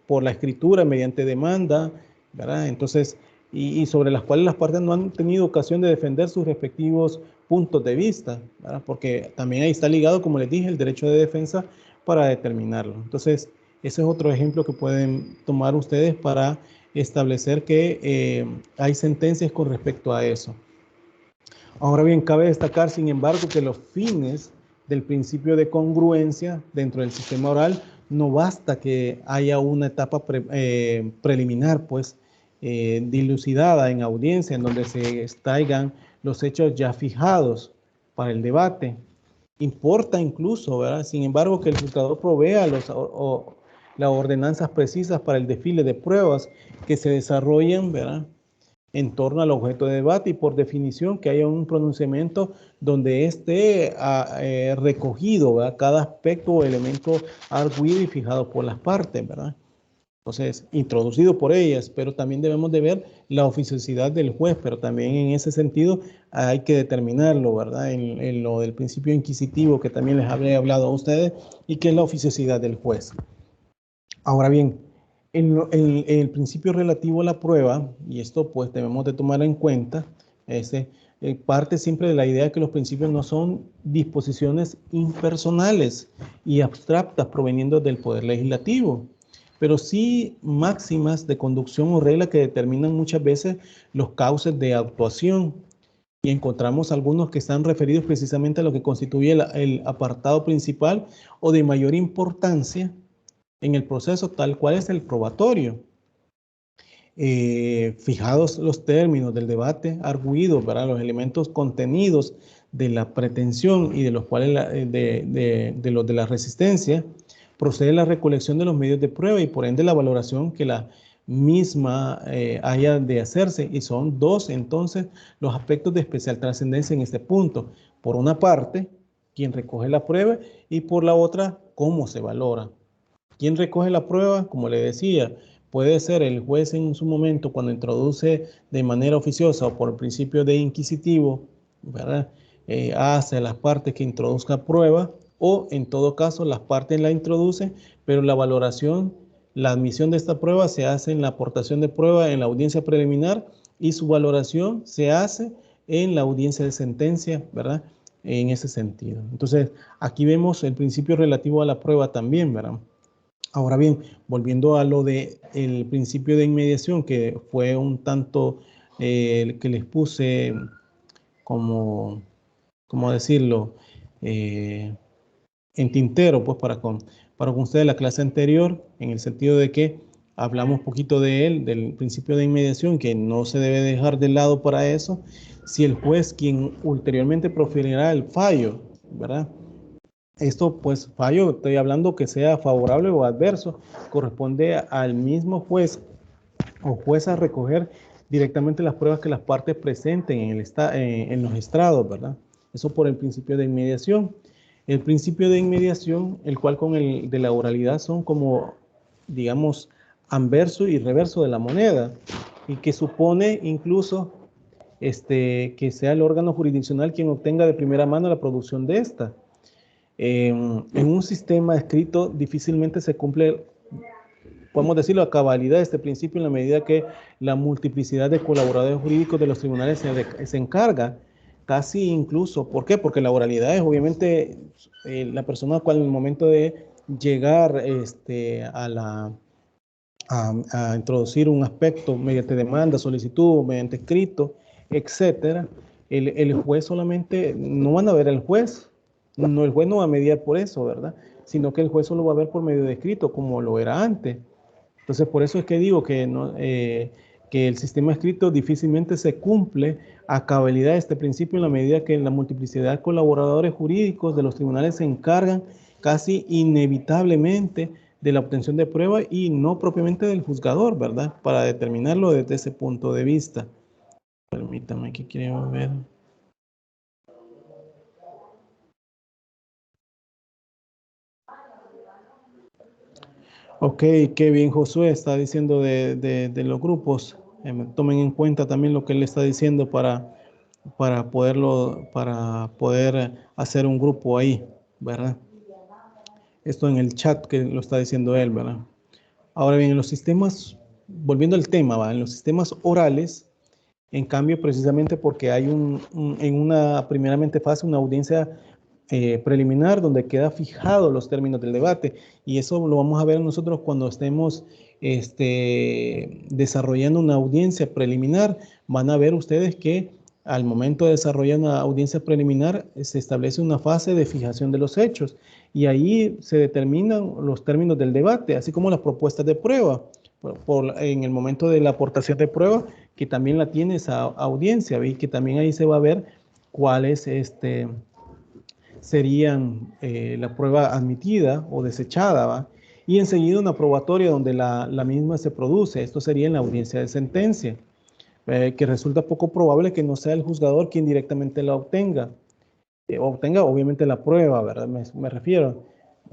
Por la escritura, mediante demanda, ¿verdad? Entonces, y sobre las cuales las partes no han tenido ocasión de defender sus respectivos puntos de vista, ¿verdad? Porque también ahí está ligado, como les dije, el derecho de defensa para determinarlo. Entonces, ese es otro ejemplo que pueden tomar ustedes para establecer que hay sentencias con respecto a eso. Ahora bien, cabe destacar, sin embargo, que los fines del principio de congruencia dentro del sistema oral no basta que haya una etapa preliminar, pues, dilucidada en audiencia, en donde se extraigan los hechos ya fijados para el debate. Importa incluso, ¿verdad? Sin embargo, que el juzgador provea las ordenanzas precisas para el desfile de pruebas que se desarrollen, ¿verdad?, en torno al objeto de debate y por definición que haya un pronunciamiento donde esté recogido, ¿verdad?, cada aspecto o elemento arguido y fijado por las partes, ¿verdad? Entonces, introducido por ellas, pero también debemos de ver la oficiosidad del juez, pero también en ese sentido hay que determinarlo, ¿verdad? En lo del principio inquisitivo que también les había hablado a ustedes y que es la oficiosidad del juez. Ahora bien, en el principio relativo a la prueba, y esto pues debemos de tomar en cuenta, parte siempre de la idea que los principios no son disposiciones impersonales y abstractas proveniendo del poder legislativo, pero sí máximas de conducción o regla que determinan muchas veces los cauces de actuación. Y encontramos algunos que están referidos precisamente a lo que constituye el apartado principal o de mayor importancia en el proceso, tal cual es el probatorio. Fijados los términos del debate arguido, ¿verdad?, los elementos contenidos de la pretensión y de los cuales los de la resistencia, procede la recolección de los medios de prueba y por ende la valoración que la misma haya de hacerse, y son dos entonces los aspectos de especial trascendencia en este punto. Por una parte, quien recoge la prueba, y por la otra, cómo se valora. ¿Quién recoge la prueba? Como le decía, puede ser el juez en su momento cuando introduce de manera oficiosa o por el principio de inquisitivo, ¿verdad?, hace a las partes que introduzca prueba, o en todo caso las partes la introducen, pero la valoración, la admisión de esta prueba se hace en la aportación de prueba en la audiencia preliminar y su valoración se hace en la audiencia de sentencia, ¿verdad?, en ese sentido. Entonces, aquí vemos el principio relativo a la prueba también, ¿verdad? Ahora bien, volviendo a lo del principio de inmediación, que fue un tanto que les puse como, ¿cómo decirlo?, en tintero, pues para con ustedes la clase anterior, en el sentido de que hablamos un poquito de él, del principio de inmediación, que no se debe dejar de lado para eso, si el juez, quien ulteriormente proferirá el fallo, ¿verdad?, esto, pues, fallo, estoy hablando que sea favorable o adverso, corresponde al mismo juez o jueza a recoger directamente las pruebas que las partes presenten en los estrados, ¿verdad? Eso por el principio de inmediación. El principio de inmediación, el cual con el de la oralidad son como, digamos, anverso y reverso de la moneda, y que supone incluso que sea el órgano jurisdiccional quien obtenga de primera mano la producción de esta. En un sistema escrito difícilmente se cumple, podemos decirlo, a cabalidad de este principio en la medida que la multiplicidad de colaboradores jurídicos de los tribunales se encarga, casi incluso, ¿por qué? Porque la oralidad es obviamente la persona cual en el momento de llegar a introducir un aspecto mediante demanda, solicitud, mediante escrito, etcétera, el juez solamente, no van a ver al juez, no, el juez no va a mediar por eso, ¿verdad? Sino que el juez solo va a ver por medio de escrito, como lo era antes. Entonces, por eso es que digo que, no, que el sistema escrito difícilmente se cumple a cabalidad este principio en la medida que la multiplicidad de colaboradores jurídicos de los tribunales se encargan casi inevitablemente de la obtención de prueba y no propiamente del juzgador, ¿verdad? Para determinarlo desde ese punto de vista. Permítame que quiero ver. Ok, qué bien Josué está diciendo de los grupos. Tomen en cuenta también lo que él está diciendo para poder hacer un grupo ahí, ¿verdad? Esto en el chat que lo está diciendo él, ¿verdad? Ahora bien, en los sistemas, volviendo al tema, ¿va? En los sistemas orales, en cambio, precisamente porque hay en una primeramente fase, una audiencia preliminar donde queda fijado los términos del debate, y eso lo vamos a ver nosotros cuando estemos desarrollando una audiencia preliminar. Van a ver ustedes que al momento de desarrollar una audiencia preliminar se establece una fase de fijación de los hechos y ahí se determinan los términos del debate, así como las propuestas de prueba. En el momento de la aportación de prueba, que también la tiene esa audiencia, y que también ahí se va a ver cuáles serían la prueba admitida o desechada, ¿va? Y enseguida una probatoria donde la misma se produce. Esto sería en la audiencia de sentencia, que resulta poco probable que no sea el juzgador quien directamente la obtenga. Obtenga obviamente la prueba, ¿verdad? Me refiero.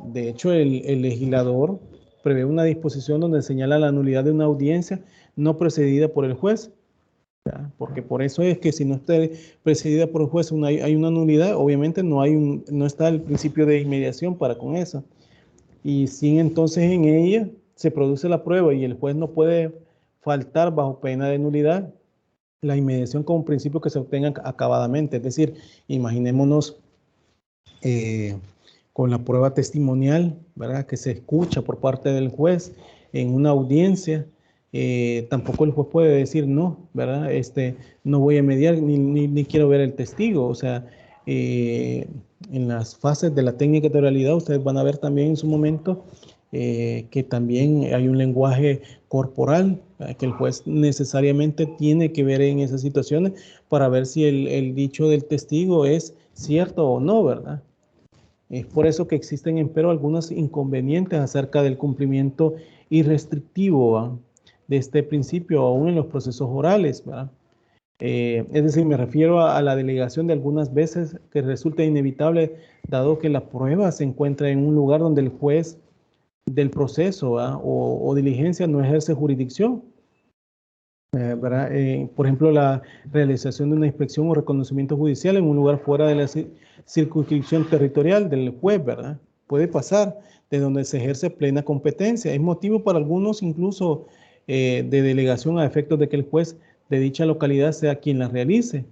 De hecho, el legislador prevé una disposición donde señala la nulidad de una audiencia no precedida por el juez. ¿Ya? Porque por eso es que si no está presidida por el juez hay una nulidad, obviamente no está el principio de inmediación para con eso. Y si entonces en ella se produce la prueba y el juez no puede faltar bajo pena de nulidad, la inmediación como principio que se obtenga acabadamente. Es decir, imaginémonos con la prueba testimonial, ¿verdad? Que se escucha por parte del juez en una audiencia. Tampoco el juez puede decir no, ¿verdad? No voy a mediar ni quiero ver el testigo. O sea, en las fases de la técnica de oralidad, ustedes van a ver también en su momento que también hay un lenguaje corporal que el juez necesariamente tiene que ver en esas situaciones para ver si el dicho del testigo es cierto o no, ¿verdad? Es por eso que existen, empero, algunos inconvenientes acerca del cumplimiento irrestrictivo, ¿va? De este principio, aún en los procesos orales, ¿verdad? Es decir, me refiero a la delegación de algunas veces que resulta inevitable, dado que la prueba se encuentra en un lugar donde el juez del proceso o diligencia no ejerce jurisdicción. ¿Verdad? Por ejemplo, la realización de una inspección o reconocimiento judicial en un lugar fuera de la circunscripción territorial del juez, ¿verdad? Puede pasar de donde se ejerce plena competencia. Es motivo para algunos incluso de delegación a efectos de que el juez de dicha localidad sea quien la realice,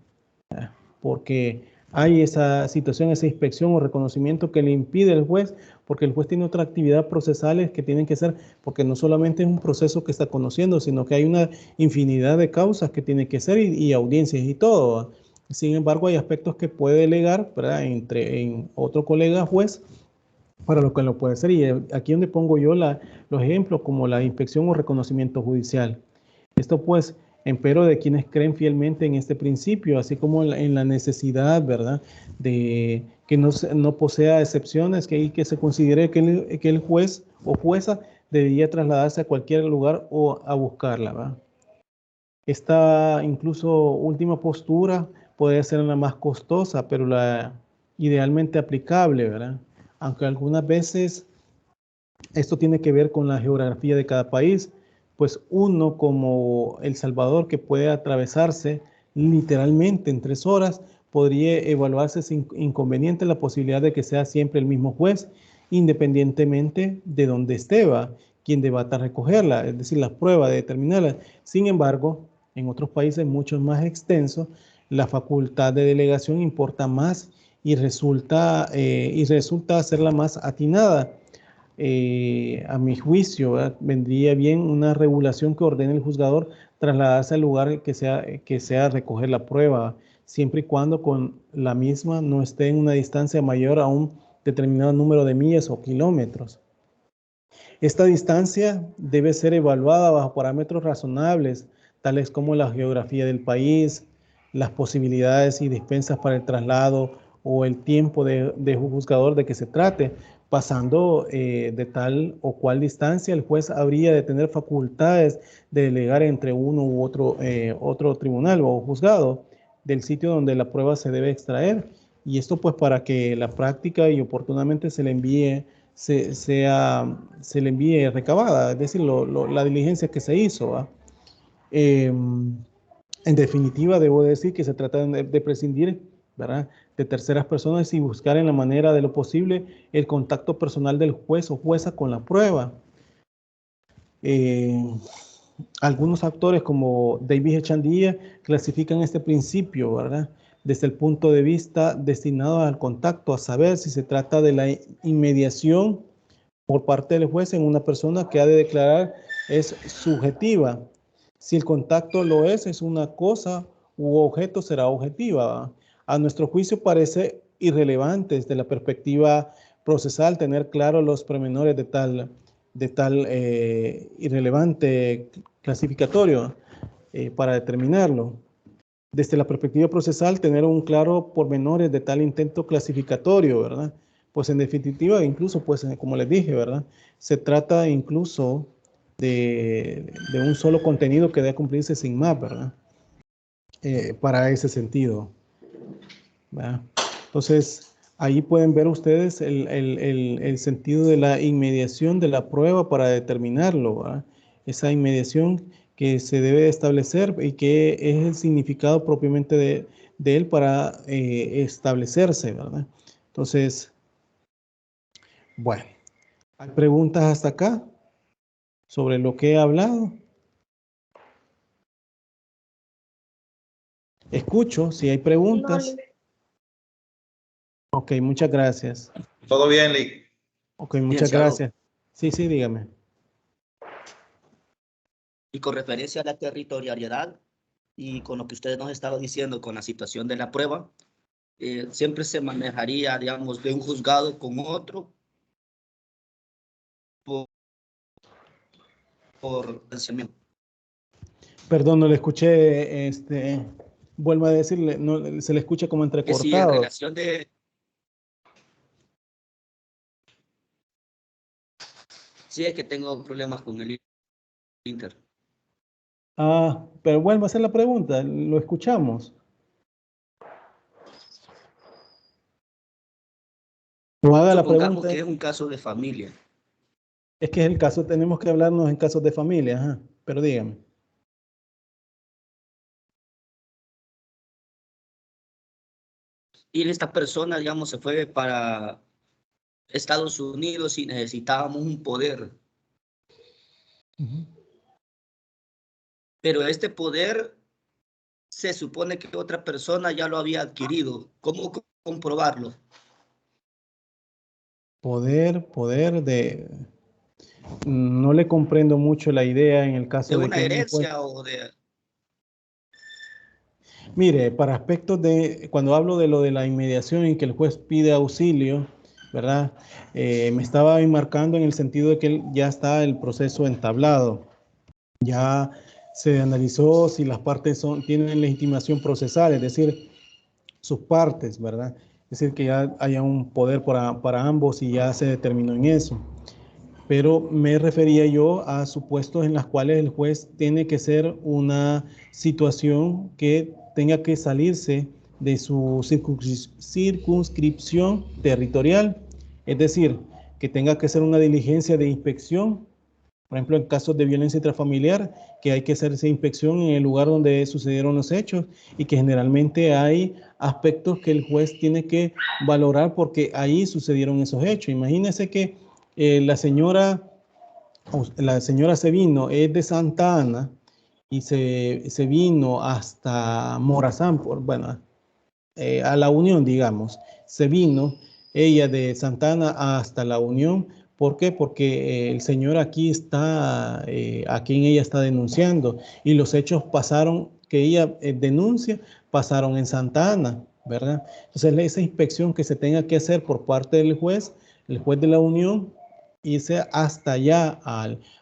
¿verdad? Porque hay esa situación, esa inspección o reconocimiento que le impide al juez, porque el juez tiene otra actividad procesales que tienen que ser, porque no solamente es un proceso que está conociendo, sino que hay una infinidad de causas que tiene que ser y audiencias y todo, ¿verdad? Sin embargo, hay aspectos que puede delegar, ¿verdad? En otro colega juez para lo que lo puede hacer. Y aquí donde pongo yo los ejemplos como la inspección o reconocimiento judicial. Esto pues, empero de quienes creen fielmente en este principio, así como en la necesidad, ¿verdad? De que no posea excepciones, que se considere que el juez o jueza debería trasladarse a cualquier lugar o a buscarla, ¿verdad? Esta incluso última postura puede ser la más costosa, pero la idealmente aplicable, ¿verdad? Aunque algunas veces esto tiene que ver con la geografía de cada país, pues uno como El Salvador, que puede atravesarse literalmente en 3 horas, podría evaluarse sin inconveniente la posibilidad de que sea siempre el mismo juez, independientemente de donde esté, quien debata recogerla, es decir, la prueba de determinarla. Sin embargo, en otros países mucho más extensos, la facultad de delegación importa más y resulta ser la más atinada. A mi juicio, ¿verdad? Vendría bien una regulación que ordene al juzgador trasladarse al lugar que sea recoger la prueba, siempre y cuando con la misma no esté en una distancia mayor a un determinado número de millas o kilómetros. Esta distancia debe ser evaluada bajo parámetros razonables, tales como la geografía del país, las posibilidades y dispensas para el traslado o el tiempo de juzgador de que se trate, pasando de tal o cual distancia el juez habría de tener facultades de delegar entre uno u otro tribunal o juzgado del sitio donde la prueba se debe extraer. Y esto pues para que la práctica y oportunamente se le envíe se le envíe recabada, es decir, la diligencia que se hizo. En definitiva, debo decir que se trata de prescindir, ¿verdad?, de terceras personas y buscar en la manera de lo posible el contacto personal del juez o jueza con la prueba. Algunos autores como David Echandía clasifican este principio, ¿verdad?, desde el punto de vista destinado al contacto, a saber si se trata de la inmediación por parte del juez en una persona que ha de declarar es subjetiva. Si el contacto lo es una cosa u objeto será objetiva. A nuestro juicio parece irrelevante desde la perspectiva procesal tener claro los pormenores de tal irrelevante clasificatorio para determinarlo. Desde la perspectiva procesal, tener un claro pormenores de tal intento clasificatorio, ¿verdad? Pues en definitiva, incluso, pues como les dije, ¿verdad?, se trata incluso de un solo contenido que debe cumplirse sin más, ¿verdad? Para ese sentido, ¿verdad? Entonces, ahí pueden ver ustedes el sentido de la inmediación de la prueba para determinarlo, ¿verdad? Esa inmediación que se debe establecer y que es el significado propiamente de él para establecerse, ¿verdad? Entonces, bueno, ¿hay preguntas hasta acá sobre lo que he hablado? Escucho si hay preguntas. Ok, muchas gracias. Todo bien, Lee. Ok, muchas gracias. Sí, dígame. Y con referencia a la territorialidad y con lo que usted nos estaba diciendo con la situación de la prueba, siempre se manejaría, digamos, de un juzgado con otro por pensamiento. Perdón, no le escuché, vuelvo a decirle, no, se le escucha como entrecortado. Sí, en relación de... Sí, es que tengo problemas con el Inter. Ah, pero vuelvo a hacer la pregunta, lo escuchamos. No haga la pregunta. Que es un caso de familia. Es que es el caso, tenemos que hablarnos en casos de familia, ajá, pero dígame. Y esta persona, digamos, se fue para Estados Unidos y necesitábamos un poder. Pero este poder se supone que otra persona ya lo había adquirido. ¿Cómo comprobarlo? Poder de... No le comprendo mucho la idea en el caso de una que... herencia o de... Mire, para aspectos de... Cuando hablo de lo de la inmediación en que el juez pide auxilio, ¿verdad? Me estaba enmarcando en el sentido de que ya está el proceso entablado. Ya se analizó si las partes tienen legitimación procesal, es decir, sus partes, ¿verdad? Es decir, que ya haya un poder para ambos y ya se determinó en eso. Pero me refería yo a supuestos en los cuales el juez tiene que ser una situación que tenga que salirse de su circunscripción territorial, es decir, que tenga que ser una diligencia de inspección. Por ejemplo, en casos de violencia intrafamiliar, que hay que hacerse inspección en el lugar donde sucedieron los hechos y que generalmente hay aspectos que el juez tiene que valorar porque ahí sucedieron esos hechos. Imagínense que la señora se vino, es de Santa Ana y se vino hasta Morazán, a La Unión, digamos. Se vino ella de Santa Ana hasta La Unión. ¿Por qué? Porque el señor aquí está, a quien ella está denunciando y los hechos pasaron que ella denuncia, pasaron en Santa Ana, ¿verdad? Entonces, esa inspección que se tenga que hacer por parte del juez, el juez de la Unión, irse hasta allá,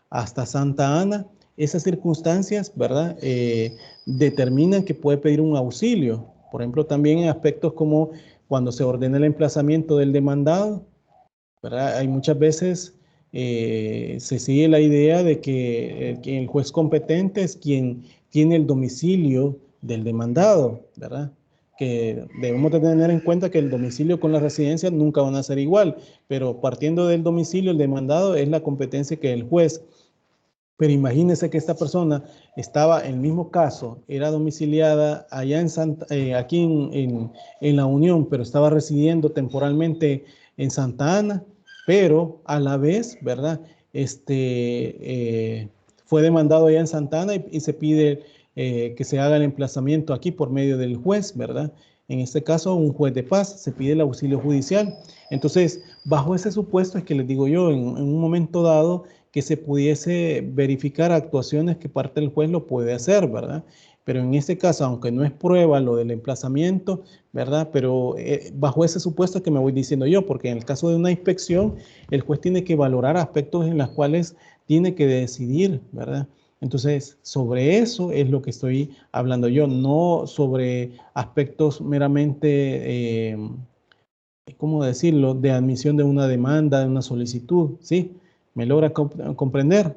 hasta Santa Ana, esas circunstancias, ¿verdad? Determinan que puede pedir un auxilio. Por ejemplo, también en aspectos como cuando se ordena el emplazamiento del demandado, ¿verdad? Hay muchas veces se sigue la idea de que el juez competente es quien tiene el domicilio del demandado, ¿verdad? Que debemos de tener en cuenta que el domicilio con la residencia nunca van a ser igual, pero partiendo del domicilio, el demandado es la competencia que el juez. Pero imagínese que esta persona estaba en el mismo caso, era domiciliada allá aquí en La Unión, pero estaba residiendo temporalmente en Santa Ana, pero a la vez, ¿verdad? Fue demandado allá en Santa Ana y se pide que se haga el emplazamiento aquí por medio del juez, ¿verdad? En este caso, un juez de paz, se pide el auxilio judicial. Entonces, bajo ese supuesto es que les digo yo, en un momento dado, que se pudiese verificar actuaciones que parte del juez lo puede hacer, ¿verdad? Pero en este caso, aunque no es prueba lo del emplazamiento, ¿verdad? Pero bajo ese supuesto que me voy diciendo yo, porque en el caso de una inspección, el juez tiene que valorar aspectos en los cuales tiene que decidir, ¿verdad? Entonces, sobre eso es lo que estoy hablando yo, no sobre aspectos meramente, ¿cómo decirlo?, de admisión de una demanda, de una solicitud, ¿sí? ¿Me logra comprender?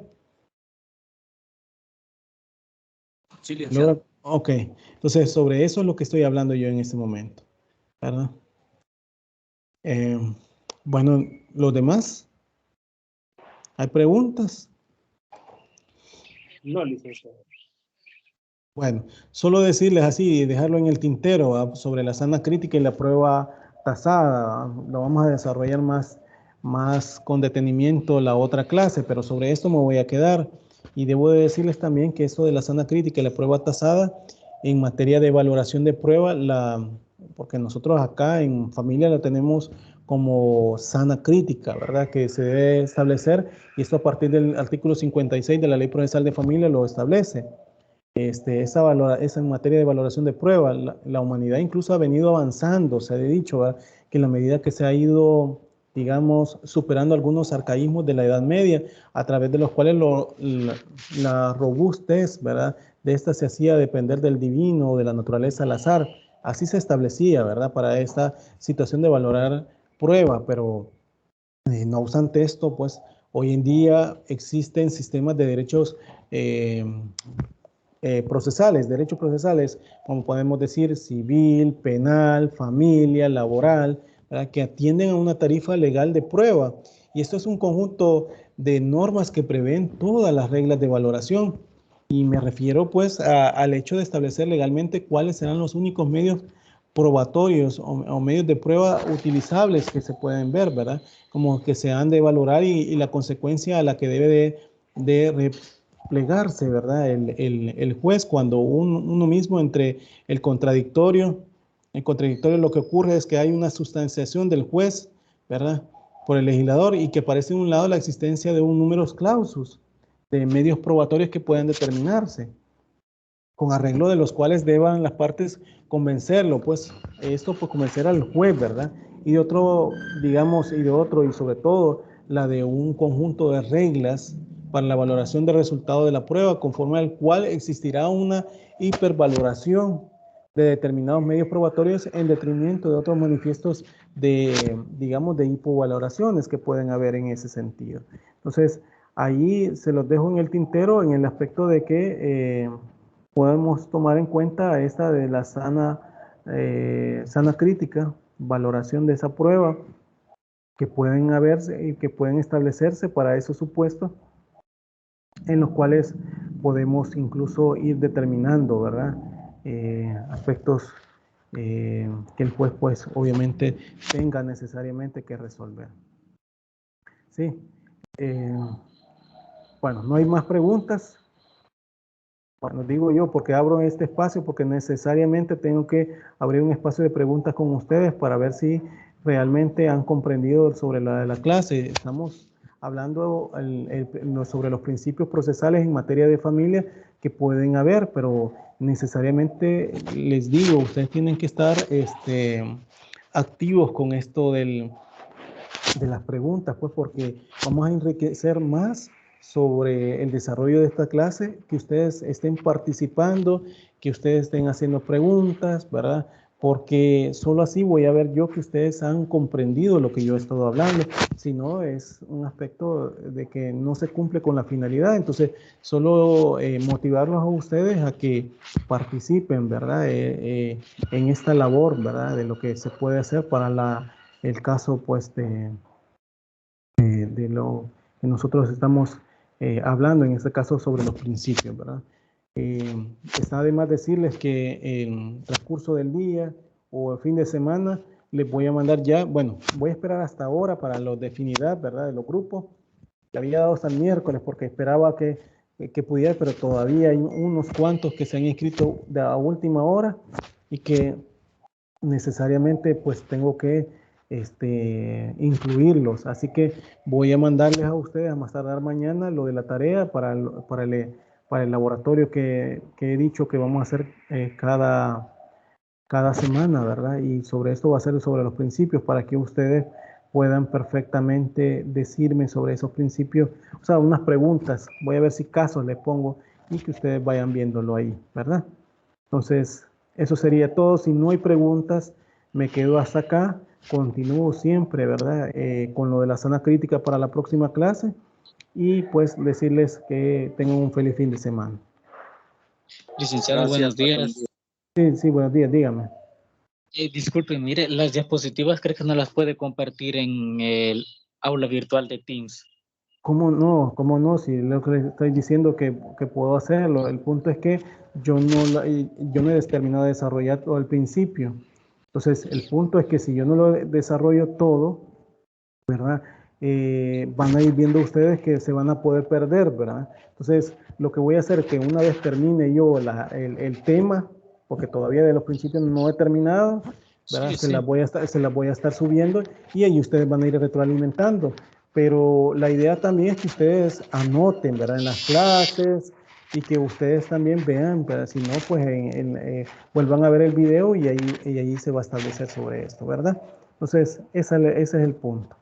Sí, licenciado. Ok, entonces sobre eso es lo que estoy hablando yo en este momento, ¿verdad? Bueno, ¿los demás? ¿Hay preguntas? No, licenciado. Bueno, solo decirles así y dejarlo en el tintero, ¿verdad? Sobre la sana crítica y la prueba tasada, ¿verdad? Lo vamos a desarrollar más con detenimiento la otra clase, pero sobre esto me voy a quedar. Y debo de decirles también que esto de la sana crítica y la prueba tasada, en materia de valoración de prueba, porque nosotros acá en familia la tenemos como sana crítica, ¿verdad? Que se debe establecer, y esto a partir del artículo 56 de la Ley Procesal de Familia lo establece. Esa en materia de valoración de prueba, la humanidad incluso ha venido avanzando, se ha dicho, ¿verdad? Que en la medida que se ha ido, digamos, superando algunos arcaísmos de la Edad Media, a través de los cuales la robustez, ¿verdad?, de esta se hacía depender del divino o de la naturaleza al azar. Así se establecía, ¿verdad?, para esta situación de valorar prueba, pero no obstante esto, pues hoy en día existen sistemas de derechos procesales, derechos procesales, como podemos decir, civil, penal, familia, laboral, ¿verdad?, que atienden a una tarifa legal de prueba. Y esto es un conjunto de normas que prevén todas las reglas de valoración. Y me refiero pues al hecho de establecer legalmente cuáles serán los únicos medios probatorios o medios de prueba utilizables que se pueden ver, ¿verdad? Como que se han de valorar y la consecuencia a la que debe de plegarse, ¿verdad? El juez cuando uno mismo entre el contradictorio lo que ocurre es que hay una sustanciación del juez, ¿verdad?, por el legislador, y que aparece en un lado la existencia de un numerus clausus de medios probatorios que pueden determinarse, con arreglo de los cuales deban las partes convencerlo, pues esto por convencer al juez, ¿verdad? Y de otro, digamos, y sobre todo la de un conjunto de reglas para la valoración del resultado de la prueba, conforme al cual existirá una hipervaloración de determinados medios probatorios en detrimento de otros manifiestos de, digamos, de hipovaloraciones que pueden haber en ese sentido. Entonces, ahí se los dejo en el tintero en el aspecto de que podemos tomar en cuenta esta de la sana crítica, valoración de esa prueba, que pueden haberse y que pueden establecerse para esos supuestos, en los cuales podemos incluso ir determinando, ¿verdad?, aspectos que el juez, pues, obviamente tenga necesariamente que resolver. Sí. Bueno, no hay más preguntas. Bueno, digo yo porque abro este espacio, porque necesariamente tengo que abrir un espacio de preguntas con ustedes para ver si realmente han comprendido sobre la clase. Estamos hablando sobre los principios procesales en materia de familia que pueden haber, pero necesariamente les digo, ustedes tienen que estar activos con esto de las preguntas, pues porque vamos a enriquecer más sobre el desarrollo de esta clase, que ustedes estén participando, que ustedes estén haciendo preguntas, ¿verdad? Porque solo así voy a ver yo que ustedes han comprendido lo que yo he estado hablando. Si no, es un aspecto de que no se cumple con la finalidad. Entonces, solo motivarlos a ustedes a que participen, ¿verdad? En esta labor, ¿verdad? De lo que se puede hacer para el caso, pues, de lo que nosotros estamos hablando, en este caso, sobre los principios, ¿verdad? Está además decirles que en el transcurso del día o el fin de semana les voy a mandar ya, bueno, voy a esperar hasta ahora para la definidad, ¿verdad? De los grupos. Le había dado hasta el miércoles porque esperaba que pudiera, pero todavía hay unos cuantos que se han inscrito a última hora y que necesariamente pues tengo que incluirlos. Así que voy a mandarles a ustedes a más tardar mañana lo de la tarea para el laboratorio que he dicho que vamos a hacer cada semana, ¿verdad? Y sobre esto va a ser sobre los principios para que ustedes puedan perfectamente decirme sobre esos principios, o sea, unas preguntas. Voy a ver si casos les pongo y que ustedes vayan viéndolo ahí, ¿verdad? Entonces, eso sería todo. Si no hay preguntas, me quedo hasta acá. Continúo siempre, ¿verdad? Con lo de la zona crítica para la próxima clase. Y pues decirles que tengan un feliz fin de semana. Licenciado, buenos días. Sí, buenos días, dígame. Disculpen, mire, las diapositivas creo que no las puede compartir en el aula virtual de Teams. ¿Cómo no? ¿Cómo no? Si lo que les estoy diciendo que puedo hacerlo. El punto es que yo no he terminado de desarrollar todo al principio. Entonces, el punto es que si yo no lo desarrollo todo, ¿verdad? Van a ir viendo ustedes que se van a poder perder, ¿verdad? Entonces, lo que voy a hacer es que una vez termine yo el tema, porque todavía de los principios no he terminado, ¿verdad? Sí, se sí. las voy a estar subiendo y ahí ustedes van a ir retroalimentando. Pero la idea también es que ustedes anoten, ¿verdad? En las clases y que ustedes también vean, ¿verdad? Si no, pues vuelvan a ver el video y ahí se va a establecer sobre esto, ¿verdad? Entonces, ese es el punto.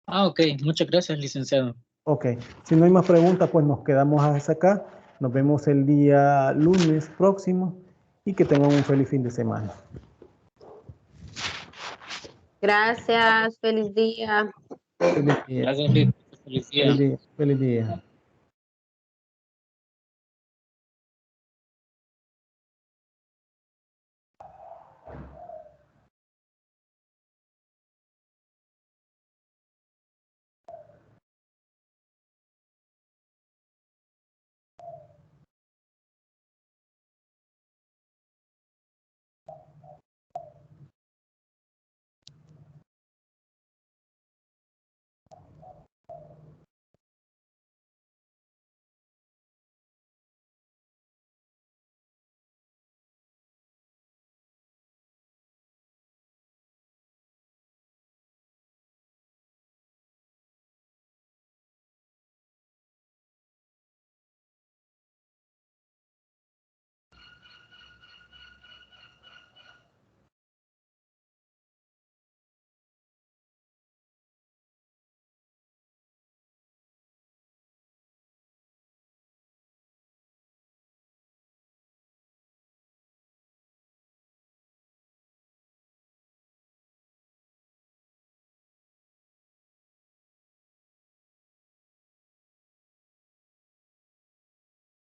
Ok, muchas gracias, licenciado. Ok, si no hay más preguntas, pues nos quedamos hasta acá. Nos vemos el día lunes próximo y que tengan un feliz fin de semana. Gracias, feliz día. Feliz día. Gracias, feliz día. Feliz día.